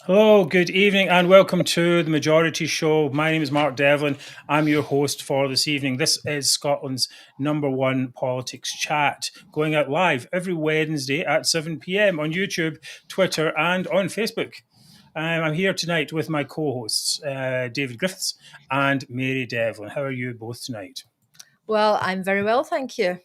Hello, good evening, and welcome to the Majority Show. My name is Mark Devlin. I'm your host for this evening. This is Scotland's #1 politics chat, going out live every Wednesday at 7 p.m. on YouTube, Twitter, and on Facebook. I'm here tonight with my co-hosts, David Griffiths and Mary Devlin. How are you both tonight? Well, I'm very well, thank you.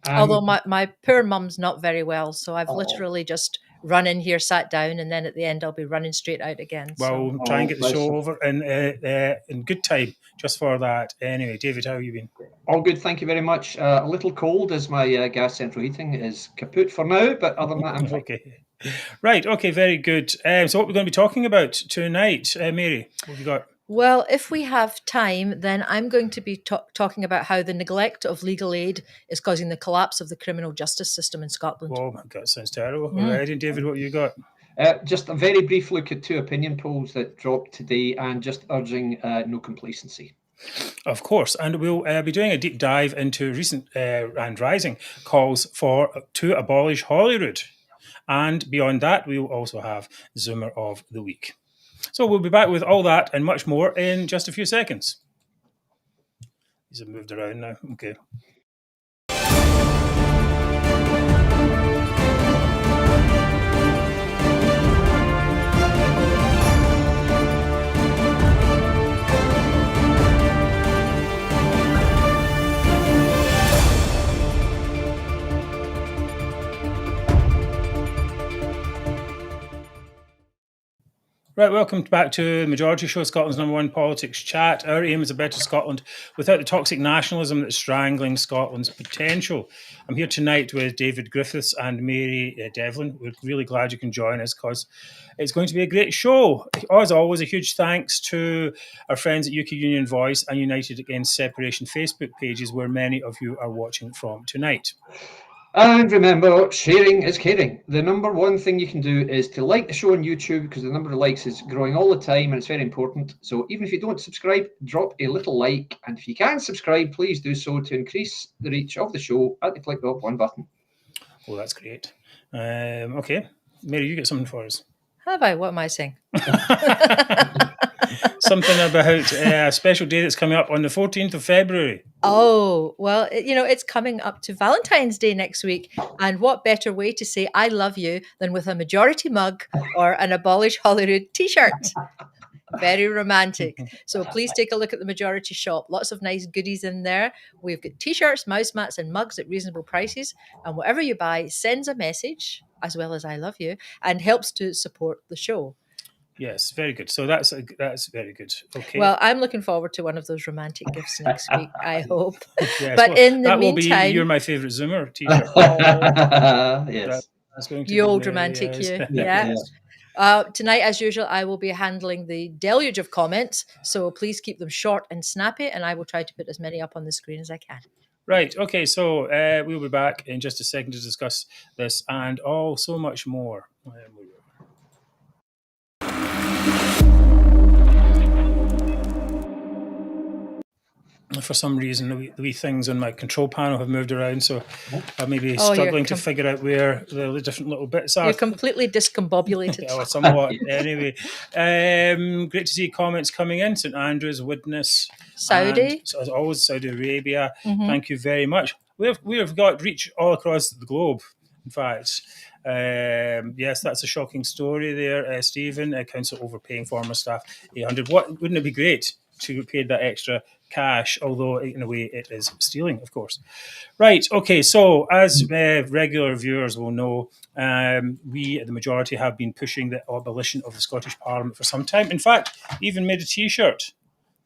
Although my poor mum's not very well, so I've literally just run in here, sat down, and then at the end I'll be running straight out again. Well, we'll try and get the show over in good time just for that. Anyway, David, how have you been? All good, thank you very much. A little cold as my gas central heating is kaput for now, but other than that, I'm fine. Okay. Right, okay, very good. So what we're going to be talking about tonight, Mary, what have you got? Well, if we have time, then I'm going to be talking about how the neglect of legal aid is causing the collapse of the criminal justice system in Scotland. Oh my God, that sounds terrible. Already, David, what have you got? Just a very brief look at two opinion polls that dropped today and just urging no complacency. Of course, and we'll be doing a deep dive into recent and rising calls to abolish Holyrood. And beyond that, we will also have Zoomer of the Week. So we'll be back with all that and much more in just a few seconds. These have moved around now. Okay. Right, welcome back to the Majority Show, Scotland's #1 politics chat. Our aim is a better Scotland without the toxic nationalism that's strangling Scotland's potential. I'm here tonight with David Griffiths and Mary Devlin. We're really glad you can join us because it's going to be a great show. As always, a huge thanks to our friends at UK Union Voice and United Against Separation Facebook pages, where many of you are watching from tonight. And remember, sharing is caring. The #1 thing you can do is to like the show on YouTube, because the number of likes is growing all the time and it's very important. So even if you don't subscribe, drop a little like. And if you can subscribe, please do so to increase the reach of the show at the click of one button. Oh, that's great. Okay. Mary, you get something for us. Have I? What am I saying? Something about a special day that's coming up on the 14th of February. Oh, well, it's coming up to Valentine's Day next week. And what better way to say I love you than with a majority mug or an Abolish Holyrood t-shirt? Very romantic. So please take a look at the Majority shop. Lots of nice goodies in there. We've got t-shirts, mouse mats and mugs at reasonable prices. And whatever you buy sends a message, as well as I love you, and helps to support the show. Yes, very good. So that's very good. Okay. Well, I'm looking forward to one of those romantic gifts next week, I hope. Yes, but in the that meantime, will be You're My Favourite Zoomer t-shirt. Yes. That's going to you old romantic, yes. you. Yeah. Tonight, as usual, I will be handling the deluge of comments. So please keep them short and snappy, and I will try to put as many up on the screen as I can. Right. Okay. So we'll be back in just a second to discuss this and so much more. For some reason, the wee things on my control panel have moved around, so I may be struggling to figure out where the different little bits are. You're completely discombobulated. Somewhat. Anyway, great to see comments coming in. St Andrews, Widnes, Saudi, as always, Saudi Arabia. Mm-hmm. Thank you very much. We have got reach all across the globe. In fact, yes, that's a shocking story there, Stephen. Council overpaying former staff $800. Wouldn't it be great to get paid that extra cash, although in a way it is stealing, of course. Right, okay, so as regular viewers will know, we at the Majority have been pushing the abolition of the Scottish Parliament for some time. In fact, even made a t-shirt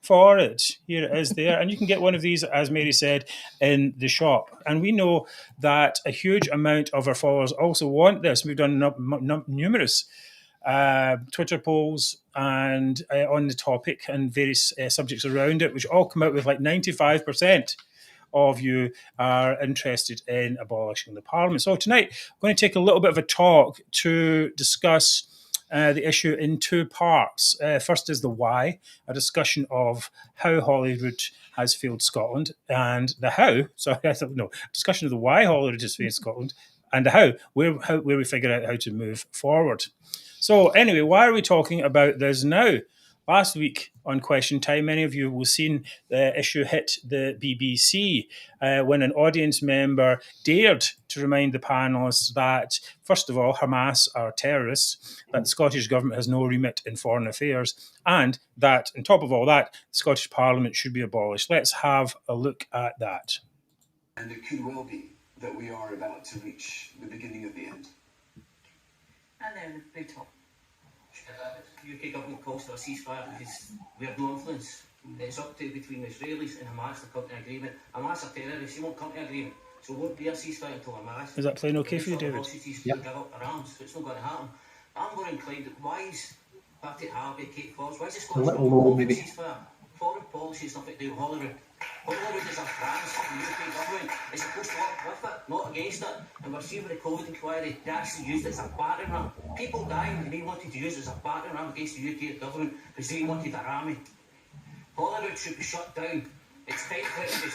for it. Here it is there. And you can get one of these, as Mary said, in the shop. And we know that a huge amount of our followers also want this. We've done numerous Twitter polls and on the topic and various subjects around it, which all come out with like 95% of you are interested in abolishing the Parliament. So tonight, I'm going to take a little bit of a talk to discuss the issue in two parts. First is the why, a discussion of how Holyrood has failed Scotland, and the how. Sorry, I thought no. Discussion of the why Holyrood has failed Scotland, and the how, where we figure out how to move forward. So anyway, why are we talking about this now? Last week on Question Time, many of you will have seen the issue hit the BBC when an audience member dared to remind the panellists that, first of all, Hamas are terrorists, that the Scottish Government has no remit in foreign affairs, and that, on top of all that, the Scottish Parliament should be abolished. Let's have a look at that. And it could well be that we are about to reach the beginning of the end. And then brutal. UK government calls for a ceasefire because we have no influence. It's up to between the Israelis and Hamas to come to an agreement. Hamas are terrorists, they won't come to an agreement. So it won't be a ceasefire until Hamas. Is that playing okay for you, David? Yep. Give up their arms, so it's not going to happen. I'm more inclined that why is Patrick Harvey, Kate Forbes, why is the Scottish government calling for a ceasefire? Foreign policy has nothing to do with Holyrood. Holyrood is a France, the UK government is supposed to work with it, not against it. And we're seeing with the COVID inquiry, they actually used it as a battering ram. People dying, and they wanted to use it as a battering ram against the UK government because they wanted their army. Holyrood should be shut down. It's time for it to be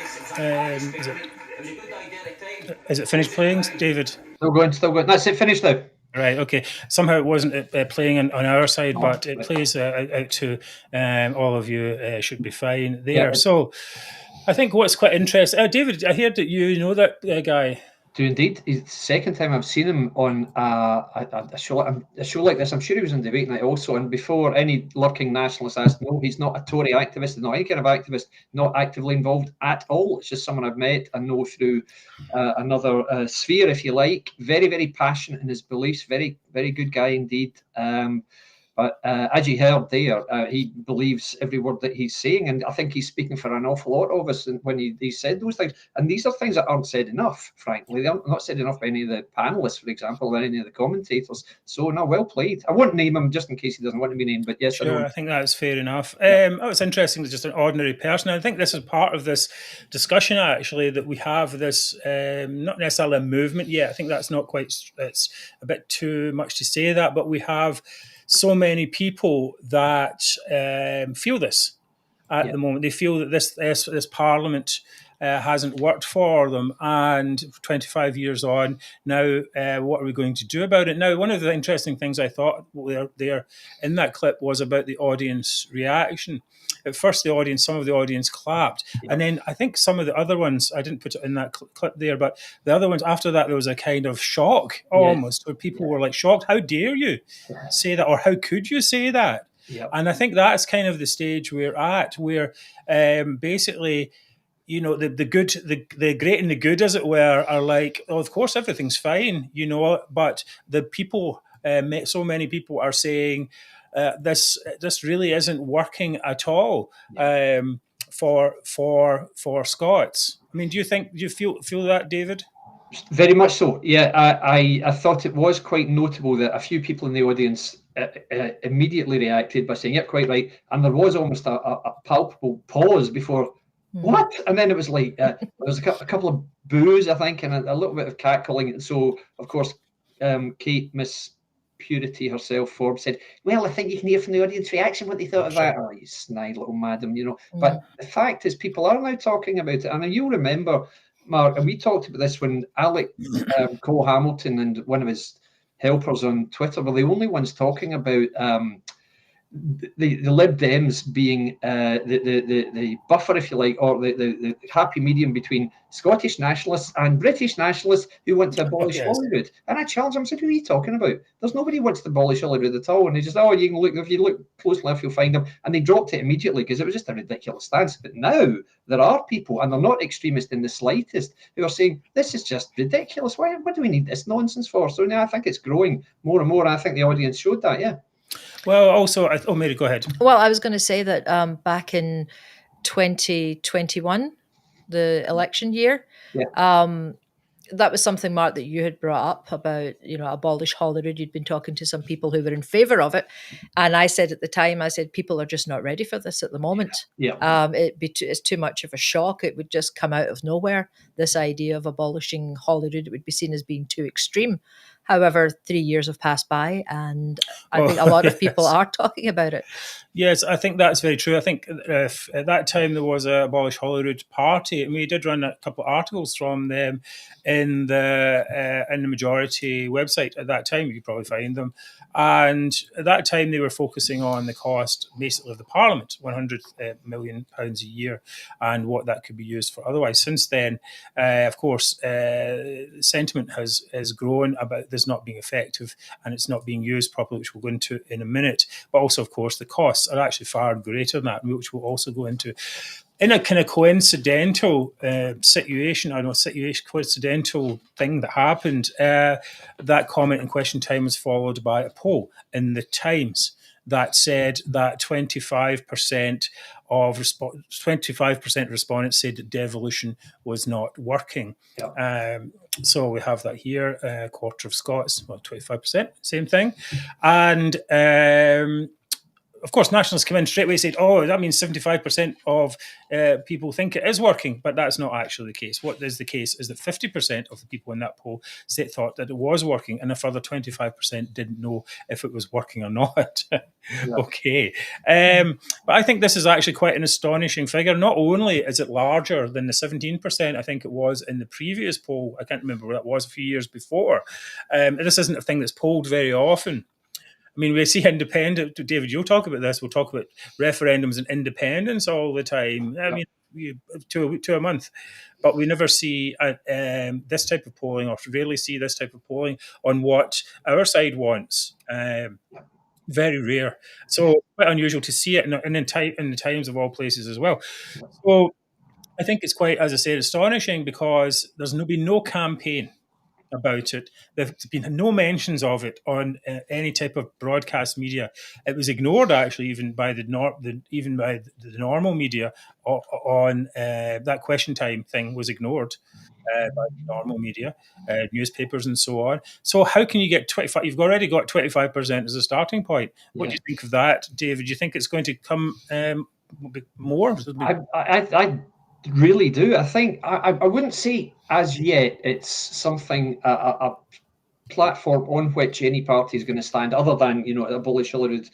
experiment. It was a good idea at the time. Is it finished playing, David? Still going. That's it, finished now. Right, okay. Somehow it wasn't playing on our side, but it plays out to all of you. Should be fine there. Yeah. So I think what's quite interesting, David, I heard that you know that guy. Do indeed. It's the second time I've seen him on a show like this. I'm sure he was on Debate Night also. And before any lurking nationalist asked, no, he's not a Tory activist, not any kind of activist, not actively involved at all. It's just someone I've met and know through another sphere, if you like. Very, very passionate in his beliefs. Very, very good guy indeed. But as you heard there, he believes every word that he's saying, and I think he's speaking for an awful lot of us when he said those things. And these are things that aren't said enough, frankly. They're not said enough by any of the panellists, for example, or any of the commentators. So, no, well played. I won't name him just in case he doesn't want to be named, but yes, sure, I think that's fair enough. It's interesting that just an ordinary person. I think this is part of this discussion, actually, that we have this, not necessarily a movement yet. I think that's not quite, it's a bit too much to say that, but we have so many people that feel this at the moment. They feel that this Parliament hasn't worked for them, and 25 years on now, what are we going to do about it? Now, one of the interesting things I thought there in that clip was about the audience reaction. At first, some of the audience clapped, and then I think some of the other ones, I didn't put it in that clip there, but the other ones after that, there was a kind of shock almost, where people were like shocked. How dare you say that, or how could you say that? Yep. And I think that's kind of the stage we're at, where basically, you know, the good, the great and the good, as it were, are like, oh, of course, everything's fine, you know, but the people, so many people are saying, this really isn't working at all for Scots. I mean, do you feel that, David? Very much so. Yeah, I thought it was quite notable that a few people in the audience immediately reacted by saying, "Yep, quite right," and there was almost a palpable pause before. What? And then it was like there was a couple of boos, I think, and a little bit of catcalling. And so, of course, Kate, Miss Purity herself, Forbes, said, "Well, I think you can hear from the audience reaction what they thought of that." Oh, you snide little madam, you know. But the fact is, people are now talking about it, and you'll remember, Mark, and we talked about this when Alec Cole Hamilton and one of his helpers on Twitter were the only ones talking about the Lib Dems being the buffer, if you like, or the happy medium between Scottish nationalists and British nationalists who want to abolish Holyrood. And I challenged them, I said, who are you talking about? There's nobody who wants to abolish Holyrood at all. And they just, you can look, if you look closely enough, you'll find them. And they dropped it immediately because it was just a ridiculous stance. But now there are people, and they're not extremist in the slightest, who are saying, this is just ridiculous. What do we need this nonsense for? So now I think it's growing more and more. And I think the audience showed that, yeah. Well, also, Mary, go ahead. Well, I was going to say that back in 2021, the election year, that was something, Mark, that you had brought up about, you know, abolish Holyrood. You'd been talking to some people who were in favour of it. And I said at the time, people are just not ready for this at the moment. It's too much of a shock. It would just come out of nowhere, this idea of abolishing Holyrood. It would be seen as being too extreme. However, 3 years have passed by, and I think a lot of people are talking about it. Yes, I think that's very true. I think if at that time there was a Abolish Holyrood party, and we did run a couple of articles from them in the Majority website at that time. You could probably find them. And at that time, they were focusing on the cost, basically, of the Parliament, £100 million a year, and what that could be used for. Otherwise, since then, of course, sentiment has grown about this not being effective and it's not being used properly, which we'll go into in a minute. But also, of course, the costs are actually far greater than that, which we'll also go into. In a kind of coincidental coincidental thing that happened, that comment in Question Time was followed by a poll in the Times that said that 25% of 25% respondents said that devolution was not working. So we have that here, a quarter of Scots, well, 25%, same thing. And of course, nationalists come in straight away and said, oh, that means 75% of people think it is working, but that's not actually the case. What is the case is that 50% of the people in that poll thought that it was working, and a further 25% didn't know if it was working or not. Okay. But I think this is actually quite an astonishing figure. Not only is it larger than the 17% I think it was in the previous poll, I can't remember what that was a few years before. This isn't a thing that's polled very often. I mean, we see independent. David, you'll talk about this. We'll talk about referendums and independence all the time. I mean, to a month, but we never see this type of polling, or rarely see this type of polling on what our side wants. Very rare. So quite unusual to see it in the Times of all places as well. So I think it's quite, as I said, astonishing because there's been no campaign about it. There's been no mentions of it on any type of broadcast media. It was ignored, actually, even by the normal media. On that Question Time thing was ignored by the normal media, newspapers, and so on. So how can you get 25? You've already got 25% as a starting point. What do you think of that, David? Do you think it's going to come more? I really do. I think I wouldn't say as yet it's something, a platform on which any party is going to stand, other than, Abolish Holyrood,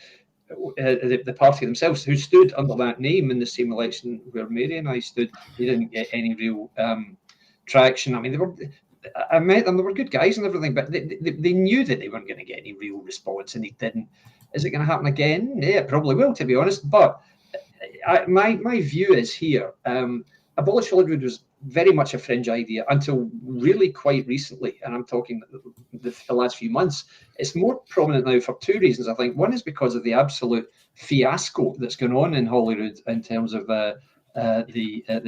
the party themselves, who stood under that name in the same election where Mary and I stood. They didn't get any real traction. I mean, I met them, they were good guys and everything, but they knew that they weren't going to get any real response, and they didn't. Is it going to happen again? Yeah, it probably will, to be honest. But my view is here. Abolish Holyrood was very much a fringe idea until really quite recently, and I'm talking the last few months. It's more prominent now for two reasons, I think. One is because of the absolute fiasco that's going on in Holyrood in terms of the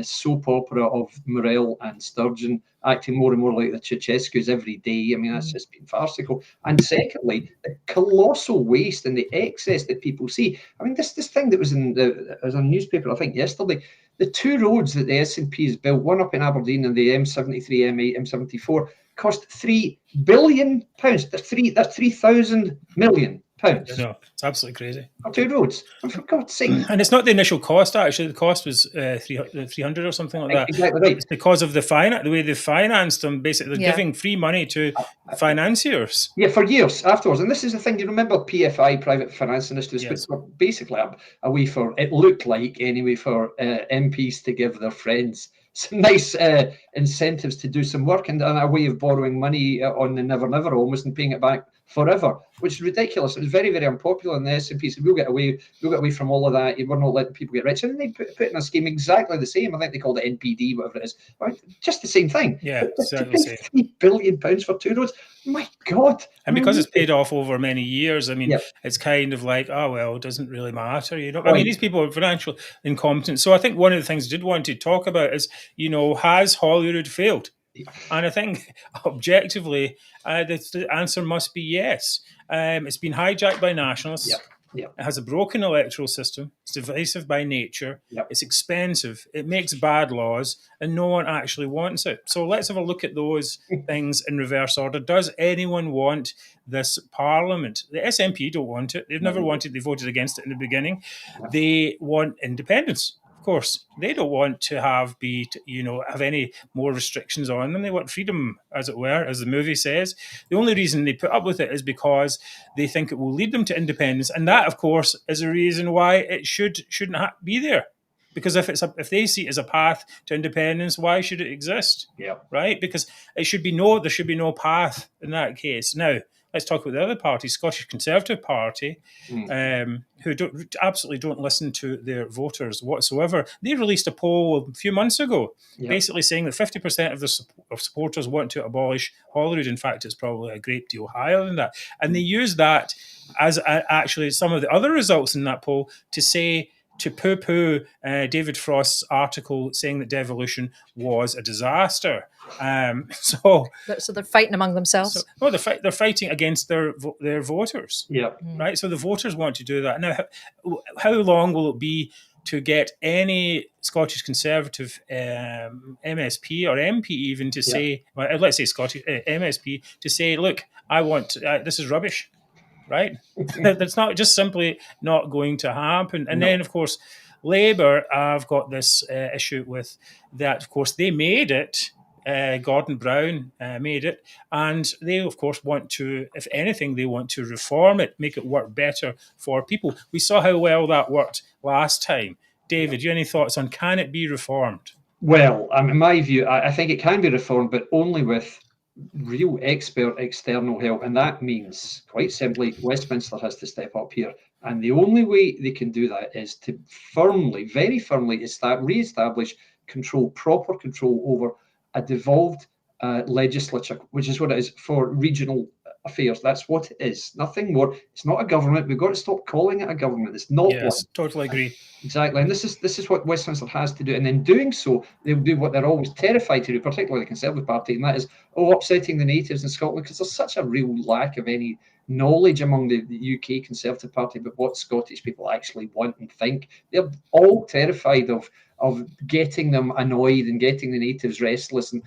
soap opera of Morell and Sturgeon acting more and more like the Ceausescus every day. I mean, that's just been farcical. And secondly, the colossal waste and the excess that people see. I mean, this thing that was in the newspaper, I think yesterday, the two roads that the SNP has built, one up in Aberdeen and the M73, M8, M74, cost £3 billion. That's 3,000 million pounds. No, it's absolutely crazy. Two roads, for God's sake. And it's not the initial cost, actually. The cost was 300 or something like that. Exactly right. It's because of the way they financed them. Basically, they're giving free money to financiers. Yeah, for years afterwards. And this is the thing, you remember PFI, Private Finance Industries, which were basically a way for, it looked like anyway, for MPs to give their friends some nice incentives to do some work, and a way of borrowing money on the never almost, and paying it back forever, which is ridiculous. It was very, very unpopular in the SNP. So we'll get away from all of that. We're not letting people get rich. And they put in a scheme exactly the same. I think they called it NPD, whatever it is. Right? Just the same thing. Yeah, exactly the same. £3 billion for two roads. My God. And because it's paid off over many years, I mean, it's kind of like, oh, well, it doesn't really matter. I mean, these people are financial incompetent. So I think one of the things I did want to talk about is, has Holyrood failed? And I think objectively, the answer must be yes. It's been hijacked by nationalists. It has a broken electoral system. It's divisive by nature. It's expensive. It makes bad laws, and no one actually wants it. So let's have a look at those things in reverse order. Does anyone want this parliament? The SNP don't want it. They've never wanted it. They voted against it in the beginning. They want independence. of course, they don't want to have any more restrictions on them. They want freedom, as it were, as the movie says. The only reason they put up with it is because they think it will lead them to independence, and that, of course, is a reason why it shouldn't be there. Because if they see it as a path to independence, why should it exist? Yeah. Right? Because there should be no path in that case. Now, let's talk about the other party, Scottish Conservative Party, who absolutely don't listen to their voters whatsoever. They released a poll a few months ago, basically saying that 50% of the supporters want to abolish Holyrood. In fact, it's probably a great deal higher than that. And they used that as actually some of the other results in that poll to poo-poo David Frost's article saying that devolution was a disaster. So they're fighting among themselves. They're fighting against their voters. Yeah. Right. So the voters want to do that. Now, how long will it be to get any Scottish Conservative MSP or MP even to say, well, let's say Scottish MSP to say, look, I want this is rubbish. Right? That's not just simply not going to happen. And then, of course, Labour have got this issue with that. Of course, they made it. Gordon Brown made it. And they, of course, want to, if anything, they want to reform it, make it work better for people. We saw how well that worked last time. David, do you have any thoughts on can it be reformed? Well, in my view, I think it can be reformed, but only with real expert external help, and that means quite simply Westminster has to step up here, and the only way they can do that is to very firmly re-establish proper control over a devolved legislature, which is what it is for regional affairs. That's what it is, nothing more. It's not a government. We've got to stop calling it a government. It's not. Yes, totally agree. Exactly, and this is what Westminster has to do, and in doing so, they'll do what they're always terrified to do, particularly the Conservative Party, and that is upsetting the natives in Scotland, because there's such a real lack of any knowledge among the UK Conservative Party about what Scottish people actually want and think. They're all terrified of getting them annoyed and getting the natives restless and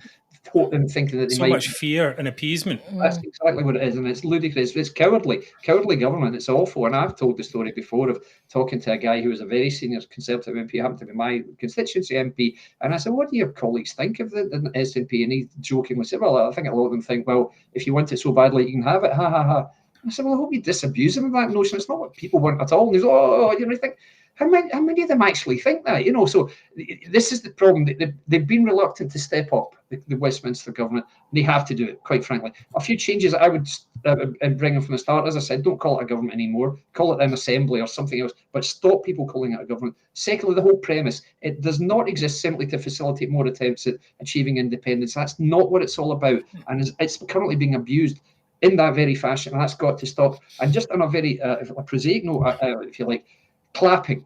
thinking that they might. So much fear and appeasement. That's exactly what it is, and it's ludicrous. It's cowardly government. It's awful. And I've told the story before of talking to a guy who was a very senior Conservative MP, happened to be my constituency MP, and I said, "What do your colleagues think of the SNP?" And he jokingly said, "Well, I think a lot of them think, well, if you want it so badly, you can have it. Ha ha ha." I said, "Well, I hope you disabuse them of that notion. It's not what people want at all." And he's, you think. How many of them actually think that? So this is the problem. They've been reluctant to step up, the Westminster government. They have to do it, quite frankly. A few changes I would bring in from the start. As I said, don't call it a government anymore. Call it an assembly or something else, but stop people calling it a government. Secondly, the whole premise, it does not exist simply to facilitate more attempts at achieving independence. That's not what it's all about. And it's currently being abused in that very fashion, and that's got to stop. And just on a very a prosaic note, if you like, clapping.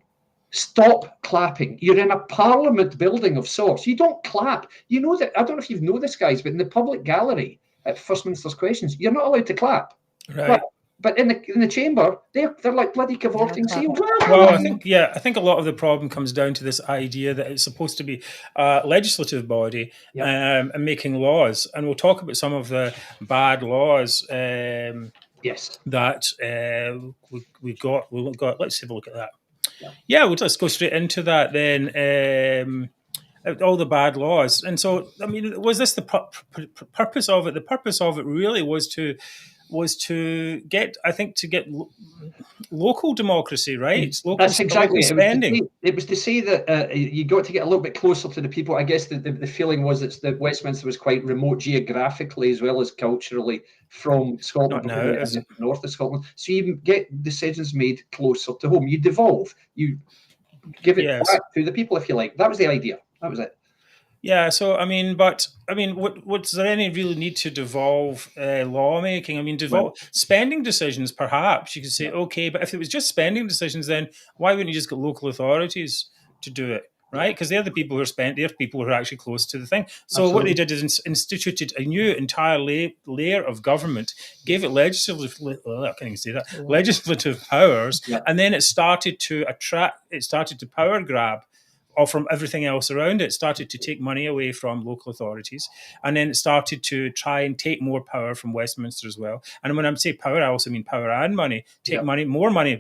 Stop clapping. You're in a parliament building of sorts. You don't clap. You know that. I don't know if you know this, guys, but in the public gallery at First Minister's Questions, you're not allowed to clap. Right. But in the chamber, they're like bloody cavorting seals. Well, I think a lot of the problem comes down to this idea that it's supposed to be a legislative body and making laws. And we'll talk about some of the bad laws. Yes. That we've got. Let's have a look at that. Yeah, let's go straight into that then. All the bad laws. And so, I mean, was this the purpose of it? The purpose of it really was to get local democracy, right? Local, that's exactly spending. It was to say that you got to get a little bit closer to the people. I guess the feeling was that Westminster was quite remote geographically as well as culturally from Scotland, and north of Scotland. So you get decisions made closer to home. You devolve. You give it back to the people, if you like. That was the idea. That was it. Yeah, so what's there any really need to devolve lawmaking? I mean, spending decisions, perhaps you could say, okay, but if it was just spending decisions, then why wouldn't you just get local authorities to do it, right? Because they're the people who are they're people who are actually close to the thing. So Absolutely. What they did is instituted a new entire layer of government, gave it legislative powers, and then it started to power grab or from everything else around it, started to take money away from local authorities, and then it started to try and take more power from Westminster as well. And when I say power, I also mean power and money. Take money, more money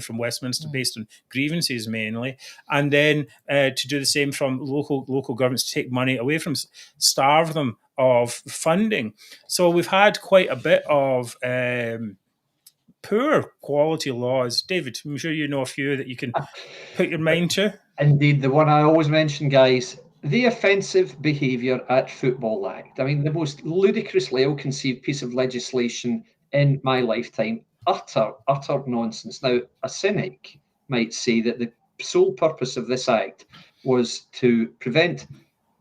from Westminster based on grievances mainly, and then to do the same from local governments, to take money away from, starve them of funding. So we've had quite a bit of poor quality laws. David, I'm sure you know a few that you can put your mind to. Indeed, the one I always mention, guys, the Offensive Behaviour at Football Act. I mean, the most ludicrously ill-conceived piece of legislation in my lifetime. Utter nonsense. Now, a cynic might say that the sole purpose of this act was to prevent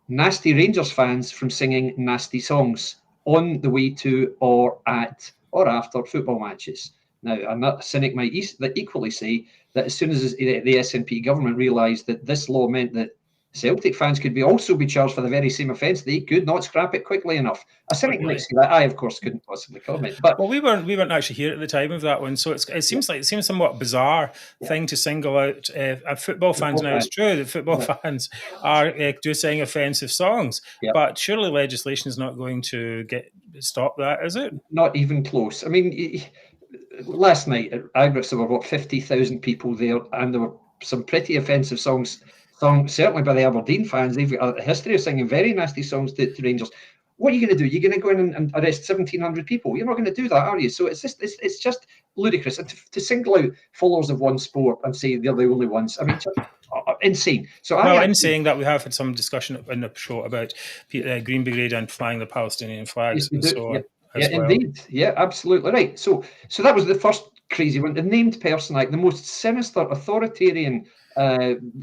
nasty Rangers fans from singing nasty songs on the way to or at or after football matches. Now, a cynic might equally say that as soon as the SNP government realised that this law meant that Celtic fans could also be charged for the very same offence, they could not scrap it quickly enough. A cynic might say that. I, of course, couldn't possibly comment. But well, we weren't actually here at the time of that one, so it seems somewhat bizarre thing to single out football fans. Now, it's true that football fans are do sing offensive songs, but surely legislation is not going to stop that, is it? Not even close. I mean, last night at Ibrox, there were about 50,000 people there, and there were some pretty offensive songs sung, certainly by the Aberdeen fans. They've got a history of singing very nasty songs to Rangers. What are you going to do? You're going to go in and arrest 1,700 people? You're not going to do that, are you? So it's just ludicrous. And to single out followers of one sport and say they're the only ones, I mean, just insane. So in saying that, we have had some discussion in the show about Green Brigade and flying the Palestinian flags and so on. Indeed. Yeah, absolutely right. So that was the first crazy one. The Named Person Act, the most sinister, authoritarian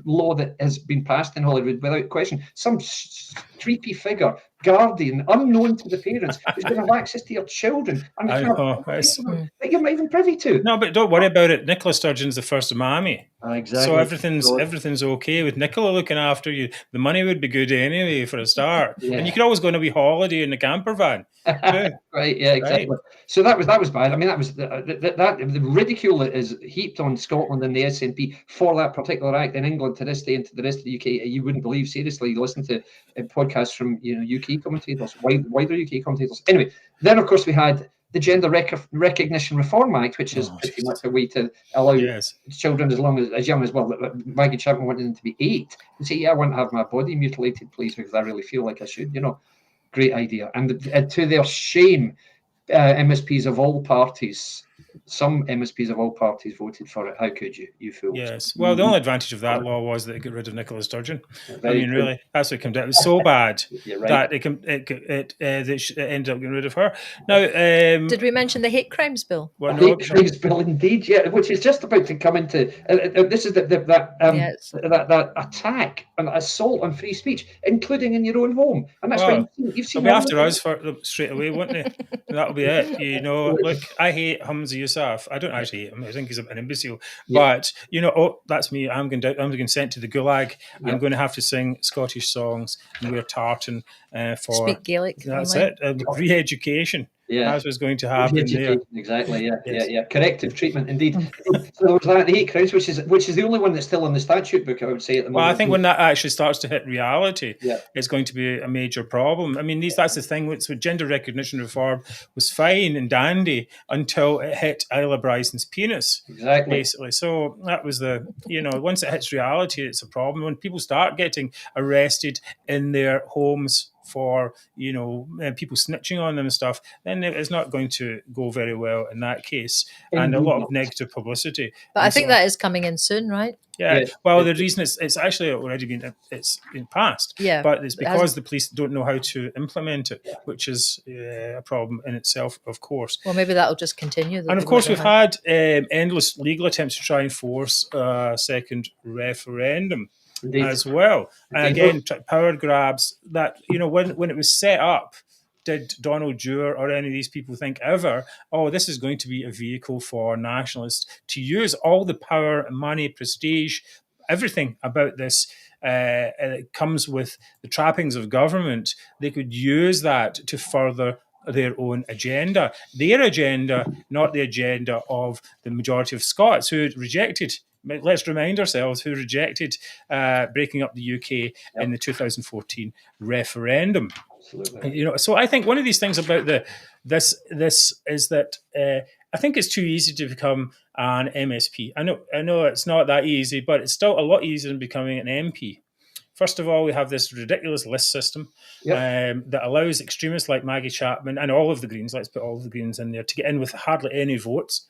law that has been passed in Holyrood, without question. Some creepy figure, guardian, unknown to the parents, who's going to have access to your children and that you're not even privy to. No, but don't worry about it. Nicola Sturgeon's the first Umami. Exactly. So everything's okay with Nicola looking after you. The money would be good anyway for a start, and you could always go on a wee holiday in the camper van. Right, yeah, exactly. Right. So that was bad. I mean, that was the ridicule that is heaped on Scotland and the SNP for that particular act in England to this day and to the rest of the UK. You wouldn't believe, seriously. You listen to podcasts from UK commentators, wider UK commentators. Anyway, then of course we had the Gender Recognition Reform Act, which is pretty much a way to allow children as young as Maggie Chapman wanted them to be 8 and say, I want to have my body mutilated, please, because I really feel like I should. Great idea. And to their shame, MSPs of all parties, some MSPs of all parties voted for it. How could you? You fools. Yes. Well, the only advantage of that law was that it got rid of Nicola Sturgeon. Really, that's what it came down. It was so bad that it ended up getting rid of her. Now, did we mention the hate crimes bill? Well, hate crimes bill, indeed, yeah, which is just about to come into. This is that attack and assault on free speech, including in your own home, and that's why you've seen. They'll be after us for straight away, won't they? That'll be it. Look, I hate Hamza Yousaf. I don't actually hate him. I think he's an imbecile. But that's me. I'm getting sent to the gulag. Yep. I'm going to have to sing Scottish songs and wear tartan for speak Gaelic. That's it. Re-education. Yeah, that's what's going to happen there. Exactly. Yeah. Corrective treatment, indeed. So there was that, the hate crimes, which is the only one that's still in the statute book, I would say, at the moment. Well, I think when that actually starts to hit reality, it's going to be a major problem. I mean, that's the thing with gender recognition reform was fine and dandy until it hit Isla Bryson's penis. Exactly. Basically. So that was once it hits reality, it's a problem. When people start getting arrested in their homes for people snitching on them and stuff, then it's not going to go very well in that case, and a lot of negative publicity. But I think that is coming in soon, right? Yeah. Well, the reason it's actually already been passed. Yeah. But it's because the police don't know how to implement it, which is a problem in itself, of course. Well, maybe that'll just continue. And of course, we've had endless legal attempts to try and force a second referendum. Indeed. As well. And again, power grabs that, when it was set up, did Donald Dewar or any of these people think ever, this is going to be a vehicle for nationalists to use all the power, money, prestige, everything about this it comes with the trappings of government. They could use that to further their own agenda. Their agenda, not the agenda of the majority of Scots who rejected let's remind ourselves who rejected breaking up the UK in the 2014 referendum. Absolutely. So I think one of these things about this is that I think it's too easy to become an MSP. I know it's not that easy, but it's still a lot easier than becoming an MP. First of all, we have this ridiculous list system that allows extremists like Maggie Chapman and all of the Greens, let's put all of the Greens in there, to get in with hardly any votes.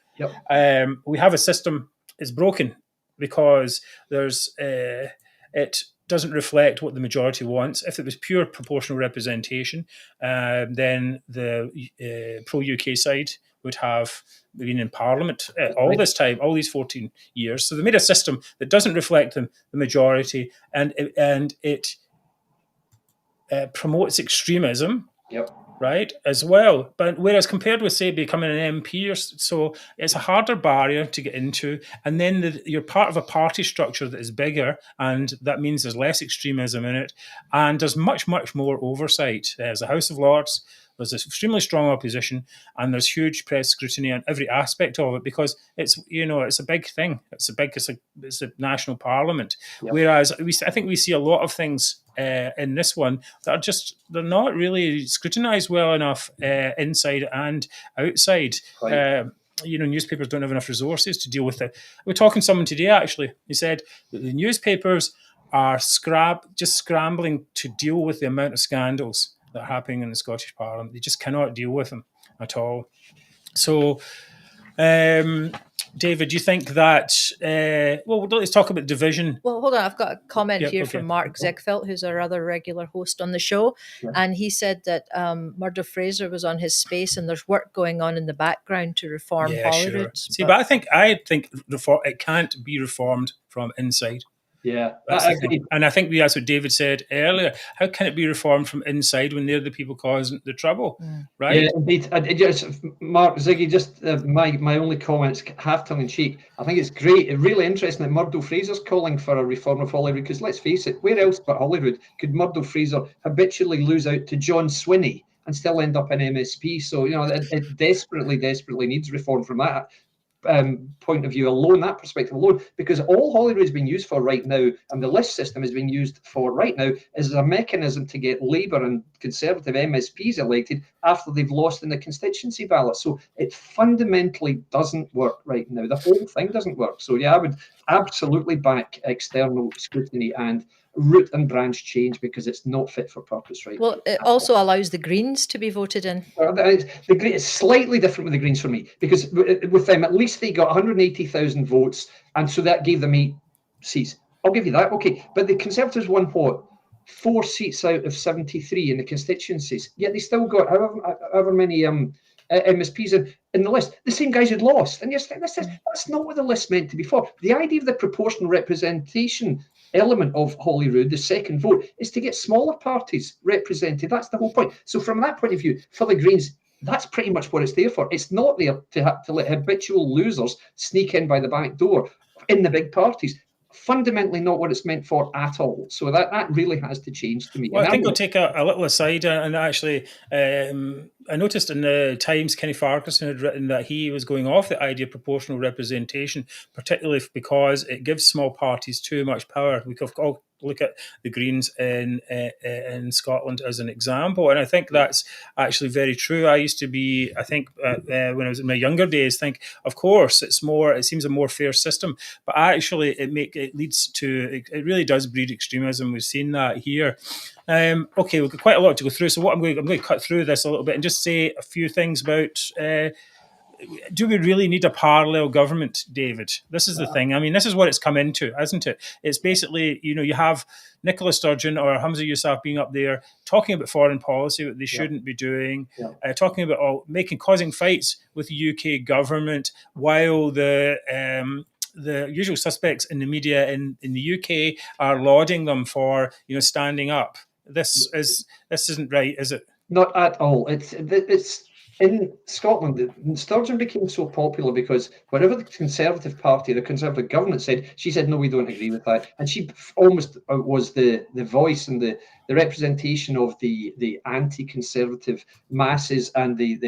We have a system that's broken because it doesn't reflect what the majority wants. If it was pure proportional representation, then the pro-UK side would have been in Parliament all this time, all these 14 years. So they made a system that doesn't reflect the majority, and it promotes extremism, right, as well. But whereas compared with, say, becoming an MP, or so, it's a harder barrier to get into, and then you're part of a party structure that is bigger, and that means there's less extremism in it, and there's much more oversight. There's the House of Lords. There's this extremely strong opposition, and there's huge press scrutiny on every aspect of it because it's a big thing. It's a national parliament. Whereas I think we see a lot of things in this one that they're not really scrutinised well enough inside and outside. Newspapers don't have enough resources to deal with it. We were talking to someone today, actually. He said that the newspapers are just scrambling to deal with the amount of scandals that are happening in the Scottish Parliament. They just cannot deal with them at all. So, David, do you think that... let's talk about division. Well, hold on. I've got a comment here from Mark Ziegfeld, who's our other regular host on the show. And he said that Murdo Fraser was on his space and there's work going on in the background to reform Holyrood. Sure. See, but I think it can't be reformed from inside. And I think that's what David said earlier. How can it be reformed from inside when they're the people causing the trouble, right? Yeah, indeed. Mark, Ziggy, just my only comments, half tongue in cheek. I think it's great, really interesting that Murdo Fraser's calling for a reform of Holyrood, because let's face it, where else but Holyrood could Murdo Fraser habitually lose out to John Swinney and still end up in MSP? So, it desperately needs reform from that point of view alone, that perspective alone, because all Holyrood is being used for right now, and the list system is being used for right now, is a mechanism to get Labour and Conservative MSPs elected after they've lost in the constituency ballot. So it fundamentally doesn't work right now. The whole thing doesn't work. So I would absolutely back external scrutiny and root and branch change, because it's not fit for purpose right now. Well, it also allows the Greens to be voted in. It's slightly different with the Greens for me, because with them, at least they got 180,000 votes, and so that gave them 8 seats. I'll give you that, okay. But the Conservatives won what? 4 seats out of 73 in the constituencies. Yet they still got however many MSPs in the list. The same guys who'd lost. And yes, that's not what the list meant to be for. The idea of the proportional representation element of Holyrood, the second vote, is to get smaller parties represented. That's the whole point. So from that point of view, for the Greens, that's pretty much what it's there for. It's not there to let habitual losers sneak in by the back door in the big parties. Fundamentally not what it's meant for at all. So that really has to change to me. Well, I think we'll take a little aside, and actually I noticed in the Times, Kenny Farquharson had written that he was going off the idea of proportional representation, particularly because it gives small parties too much power. We could all look at the Greens in Scotland as an example, and I think that's actually very true. I used to be, I think, when I was in my younger days, think, of course, it seems a more fair system, but actually it really does breed extremism. We've seen that here. Okay, we've got quite a lot to go through, so I'm going to cut through this a little bit and just say a few things about. Do we really need a parallel government, David? This is the thing. I mean, this is what it's come into, isn't it? It's basically, you have Nicola Sturgeon or Hamza Yousaf being up there talking about foreign policy, what they shouldn't be doing, talking about causing fights with the UK government, while the usual suspects in the media in the UK are lauding them for standing up. This isn't right, is it? Not at all. It's in Scotland. Sturgeon became so popular because whatever the Conservative Party, the Conservative government said, she said, no, we don't agree with that. And she almost was the voice and the representation of the anti-Conservative masses and the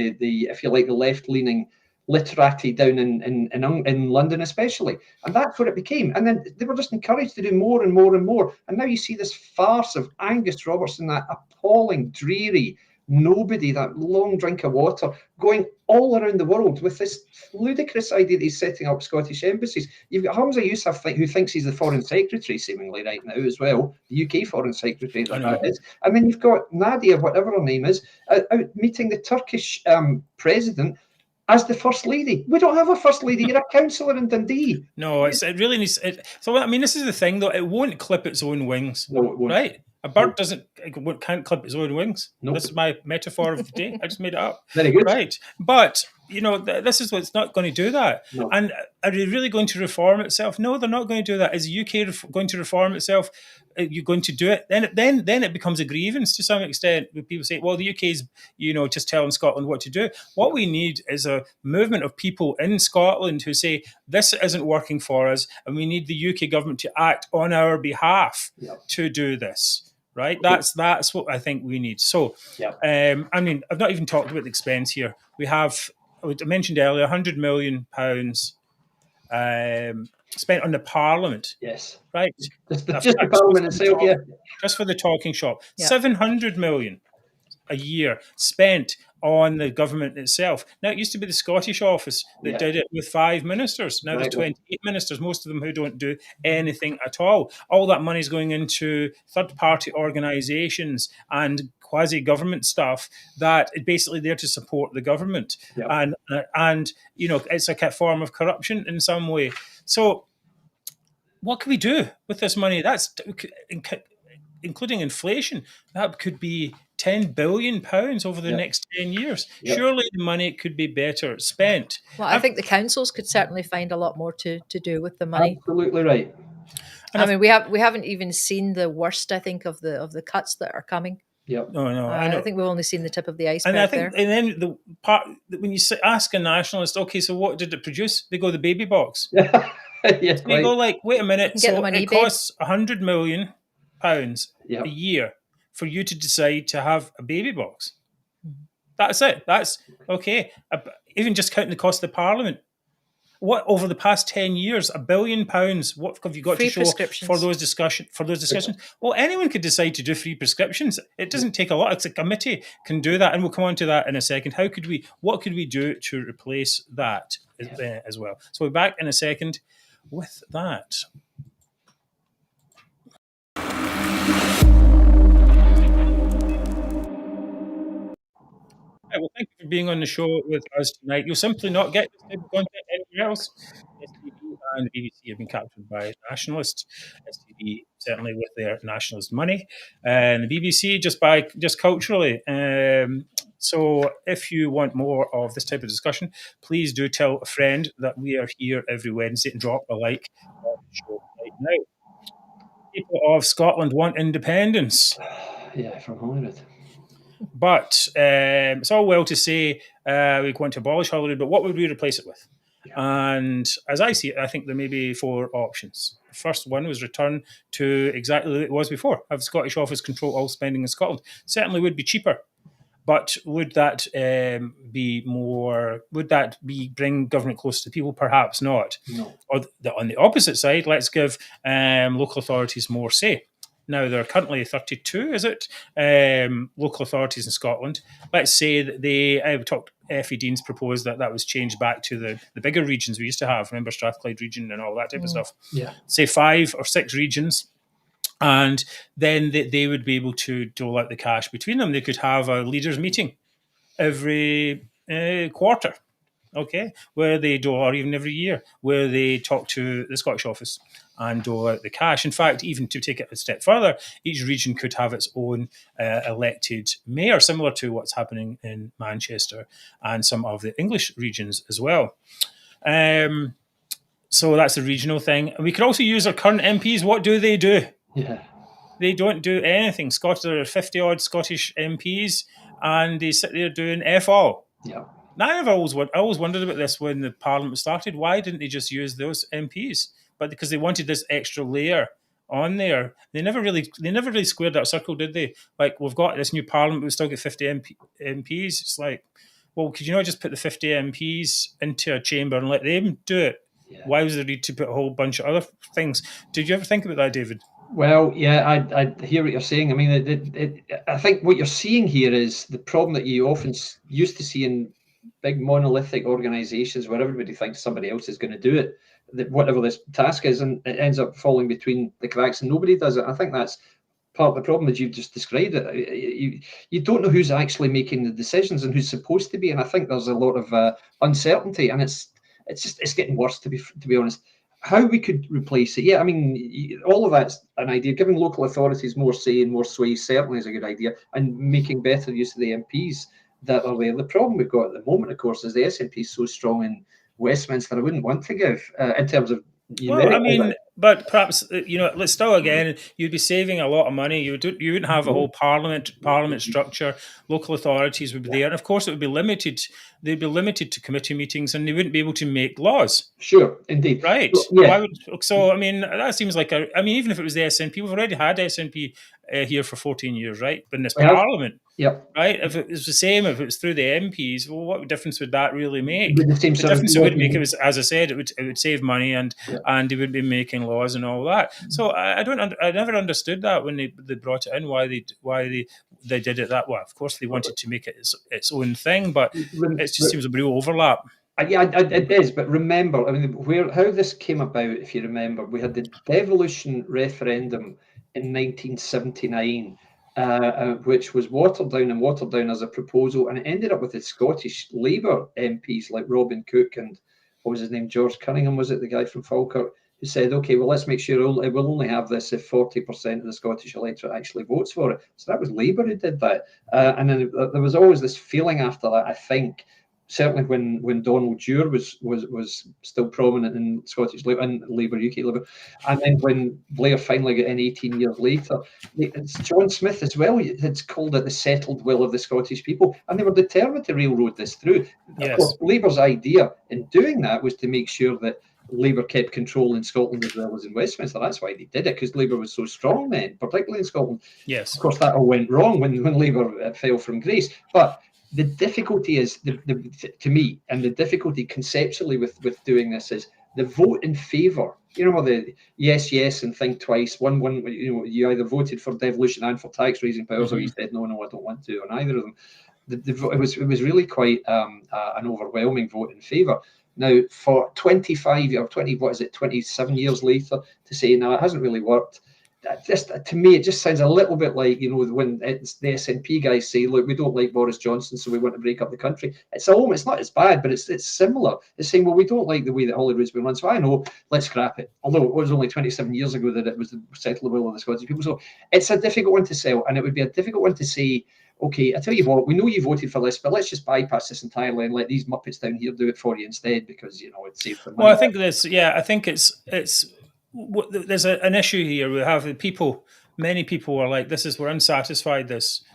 if you like, the left-leaning literati down in London especially. And that's what it became. And then they were just encouraged to do more and more and more. And now you see this farce of Angus Robertson, that appalling, dreary nobody, that long drink of water, going all around the world with this ludicrous idea that he's setting up Scottish embassies. You've got Hamza Yousaf, who thinks he's the Foreign Secretary seemingly right now as well, the UK Foreign Secretary that is. And then you've got Nadia, whatever her name is, out meeting the Turkish president as the First Lady. We don't have a First Lady. You're a councillor in Dundee. No, it really needs... So, I mean, this is the thing, though. It won't clip its own wings. No, it won't. Right? A bird can't clip its own wings. Nope. This is my metaphor of the day. I just made it up. Very good. Right. But, this is what's not going to do that. No. And are they really going to reform itself? No, they're not going to do that. Is the UK going to reform itself? You're going to do it? Then it becomes a grievance to some extent. When people say, well, the UK's, just telling Scotland what to do. What we need is a movement of people in Scotland who say, this isn't working for us, and we need the UK government to act on our behalf to do this. Right, that's what I think we need. So, I mean, I've not even talked about the expense here. We have, I mentioned earlier, £100 million spent on the Parliament. Yes, right. Just the Parliament itself, just for the talking shop. Yeah. 700 million a year spent on the government itself. Now, it used to be the Scottish office that did it with 5 ministers. Now there's 28 ministers, most of them who don't do anything at all. All that money is going into third-party organisations and quasi-government stuff that is basically there to support the government. And it's like a form of corruption in some way. So what can we do with this money? That's including inflation. That could be £10 billion over the next 10 years. Surely the money could be better spent. Well, I think the councils could certainly find a lot more to do with the money. Absolutely right. And I mean, we haven't even seen the worst, I think, of the cuts that are coming. Yep. No, I think we've only seen the tip of the iceberg and I think, there. and then the part when you ask a nationalist, okay, so what did it produce? They go the baby box. They go like, wait a minute, so it costs £100 million a year for you to decide to have a baby box. That's it. That's okay. Even just counting the cost of the Parliament. What over the past 10 years, £1 billion? What have you got free to show for those discussions? Well, anyone could decide to do free prescriptions. It doesn't take a lot. It's a committee can do that, and we'll come on to that in a second. What could we do to replace that as well? So we're back in a second with that. Well, thank you for being on the show with us tonight. You'll simply not get this type of content anywhere else. STV and the BBC have been captured by nationalists. STV certainly with their nationalist money, and the BBC just culturally. So if you want more of this type of discussion, please do tell a friend that we are here every Wednesday and drop a like on the show right now. People of Scotland want independence. Yeah, from Holyrood. But it's all well to say we want to abolish Holyrood, but what would we replace it with? And as I see it, I think there may be 4 options. The first one was return to exactly what it was before. Have the Scottish Office control all spending in Scotland. Certainly would be cheaper. But would that be more? Would that bring government closer to people? Perhaps not. No. Or on the opposite side, let's give local authorities more say. Now, there are currently 32, is it, local authorities in Scotland. Let's say that Effie Dean's proposed that was changed back to the bigger regions we used to have. Remember Strathclyde region and all that type of stuff. Yeah. Say 5 or 6 regions. And then they would be able to dole out the cash between them. They could have a leaders' meeting every quarter, okay, where they dole, or even every year, where they talk to the Scottish Office and dole out the cash. In fact, even to take it a step further, each region could have its own elected mayor, similar to what's happening in Manchester and some of the English regions as well. So that's a regional thing. We could also use our current MPs. What do? Yeah. They don't do anything. There are 50-odd Scottish MPs, and they sit there doing F all. Yeah. Now, I always wondered about this when the Parliament started. Why didn't they just use those MPs? But because they wanted this extra layer on there, they never really squared that circle, did they? Like, we've got this new Parliament, but we still get 50 MPs. It's like, well, could you not just put the 50 MPs into a chamber and let them do it? Yeah. Why was there need to put a whole bunch of other things? Did you ever think about that, David? Well, yeah, I hear what you're saying. I mean, I think what you're seeing here is the problem that you often used to see in big monolithic organizations where everybody thinks somebody else is going to do it, that whatever this task is, and it ends up falling between the cracks and nobody does it. I think that's part of the problem, as you've just described it. You don't know who's actually making the decisions and who's supposed to be, and I think there's a lot of uncertainty, and it's getting worse, to be honest. How we could replace it? Yeah, I mean, all of that's an idea. Giving local authorities more say and more sway certainly is a good idea, and making better use of the MPs that are there. The problem we've got at the moment, of course, is the SNP is so strong in Westminster. I wouldn't want to give in terms of. Well, I mean, but perhaps let's still again, you'd be saving a lot of money. You wouldn't have a whole parliament structure. Local authorities would be there, and of course, it would be limited. They'd be limited to committee meetings, and they wouldn't be able to make laws. Sure, indeed. Right. Yeah. So I mean, that seems like even if it was the SNP, we've already had SNP here for 14 years, right? But in this Parliament. Yep. Right. If it was the same, if it was through the MPs, well, what difference would that really make? The difference it would make, as I said, it would save money, and they would be making laws and all that. So I never understood that when they brought it in, why they did it that way. Of course, they wanted to make it its own thing, but it just seems a real overlap. Yeah, it is. But remember, I mean, how this came about, if you remember, we had the devolution referendum in 1979. Which was watered down as a proposal, and it ended up with the Scottish Labour MPs like Robin Cook and what was his name, George Cunningham, was it, the guy from Falkirk, who said, okay, well, let's make sure we'll only have this if 40% of the Scottish electorate actually votes for it. So that was Labour who did that. And then there was always this feeling after that, I think, certainly when Donald Dewar was still prominent in Scottish Labour and Labour, UK Labour, and then when Blair finally got in 18 years later, John Smith as well had called it the settled will of the Scottish people, and they were determined to railroad this through. Yes. Of course, Labour's idea in doing that was to make sure that Labour kept control in Scotland as well as in Westminster. That's why they did it, because Labour was so strong then, particularly in Scotland. Yes. Of course, that all went wrong when Labour fell from grace, but the difficulty is, to me, and the difficulty conceptually with doing this is the vote in favour. You know, the yes, and think twice. One. You either voted for devolution and for tax raising powers, or you said no, I don't want to on either of them. It was really quite an overwhelming vote in favour. Now, for 27 years later, to say no, it hasn't really worked. To me, it just sounds a little bit like, when it's the SNP guys say, look, we don't like Boris Johnson, so we want to break up the country. It's not as bad, but it's similar. It's saying, well, we don't like the way that Holyrood's been run, so I know, let's scrap it. Although it was only 27 years ago that it was the settled will of the Scottish people. So it's a difficult one to sell, and it would be a difficult one to say, okay, I tell you what, we know you voted for this, but let's just bypass this entirely and let these Muppets down here do it for you instead, because, it saves them money. Well, I think there's an issue here. We have many people are like, we're unsatisfied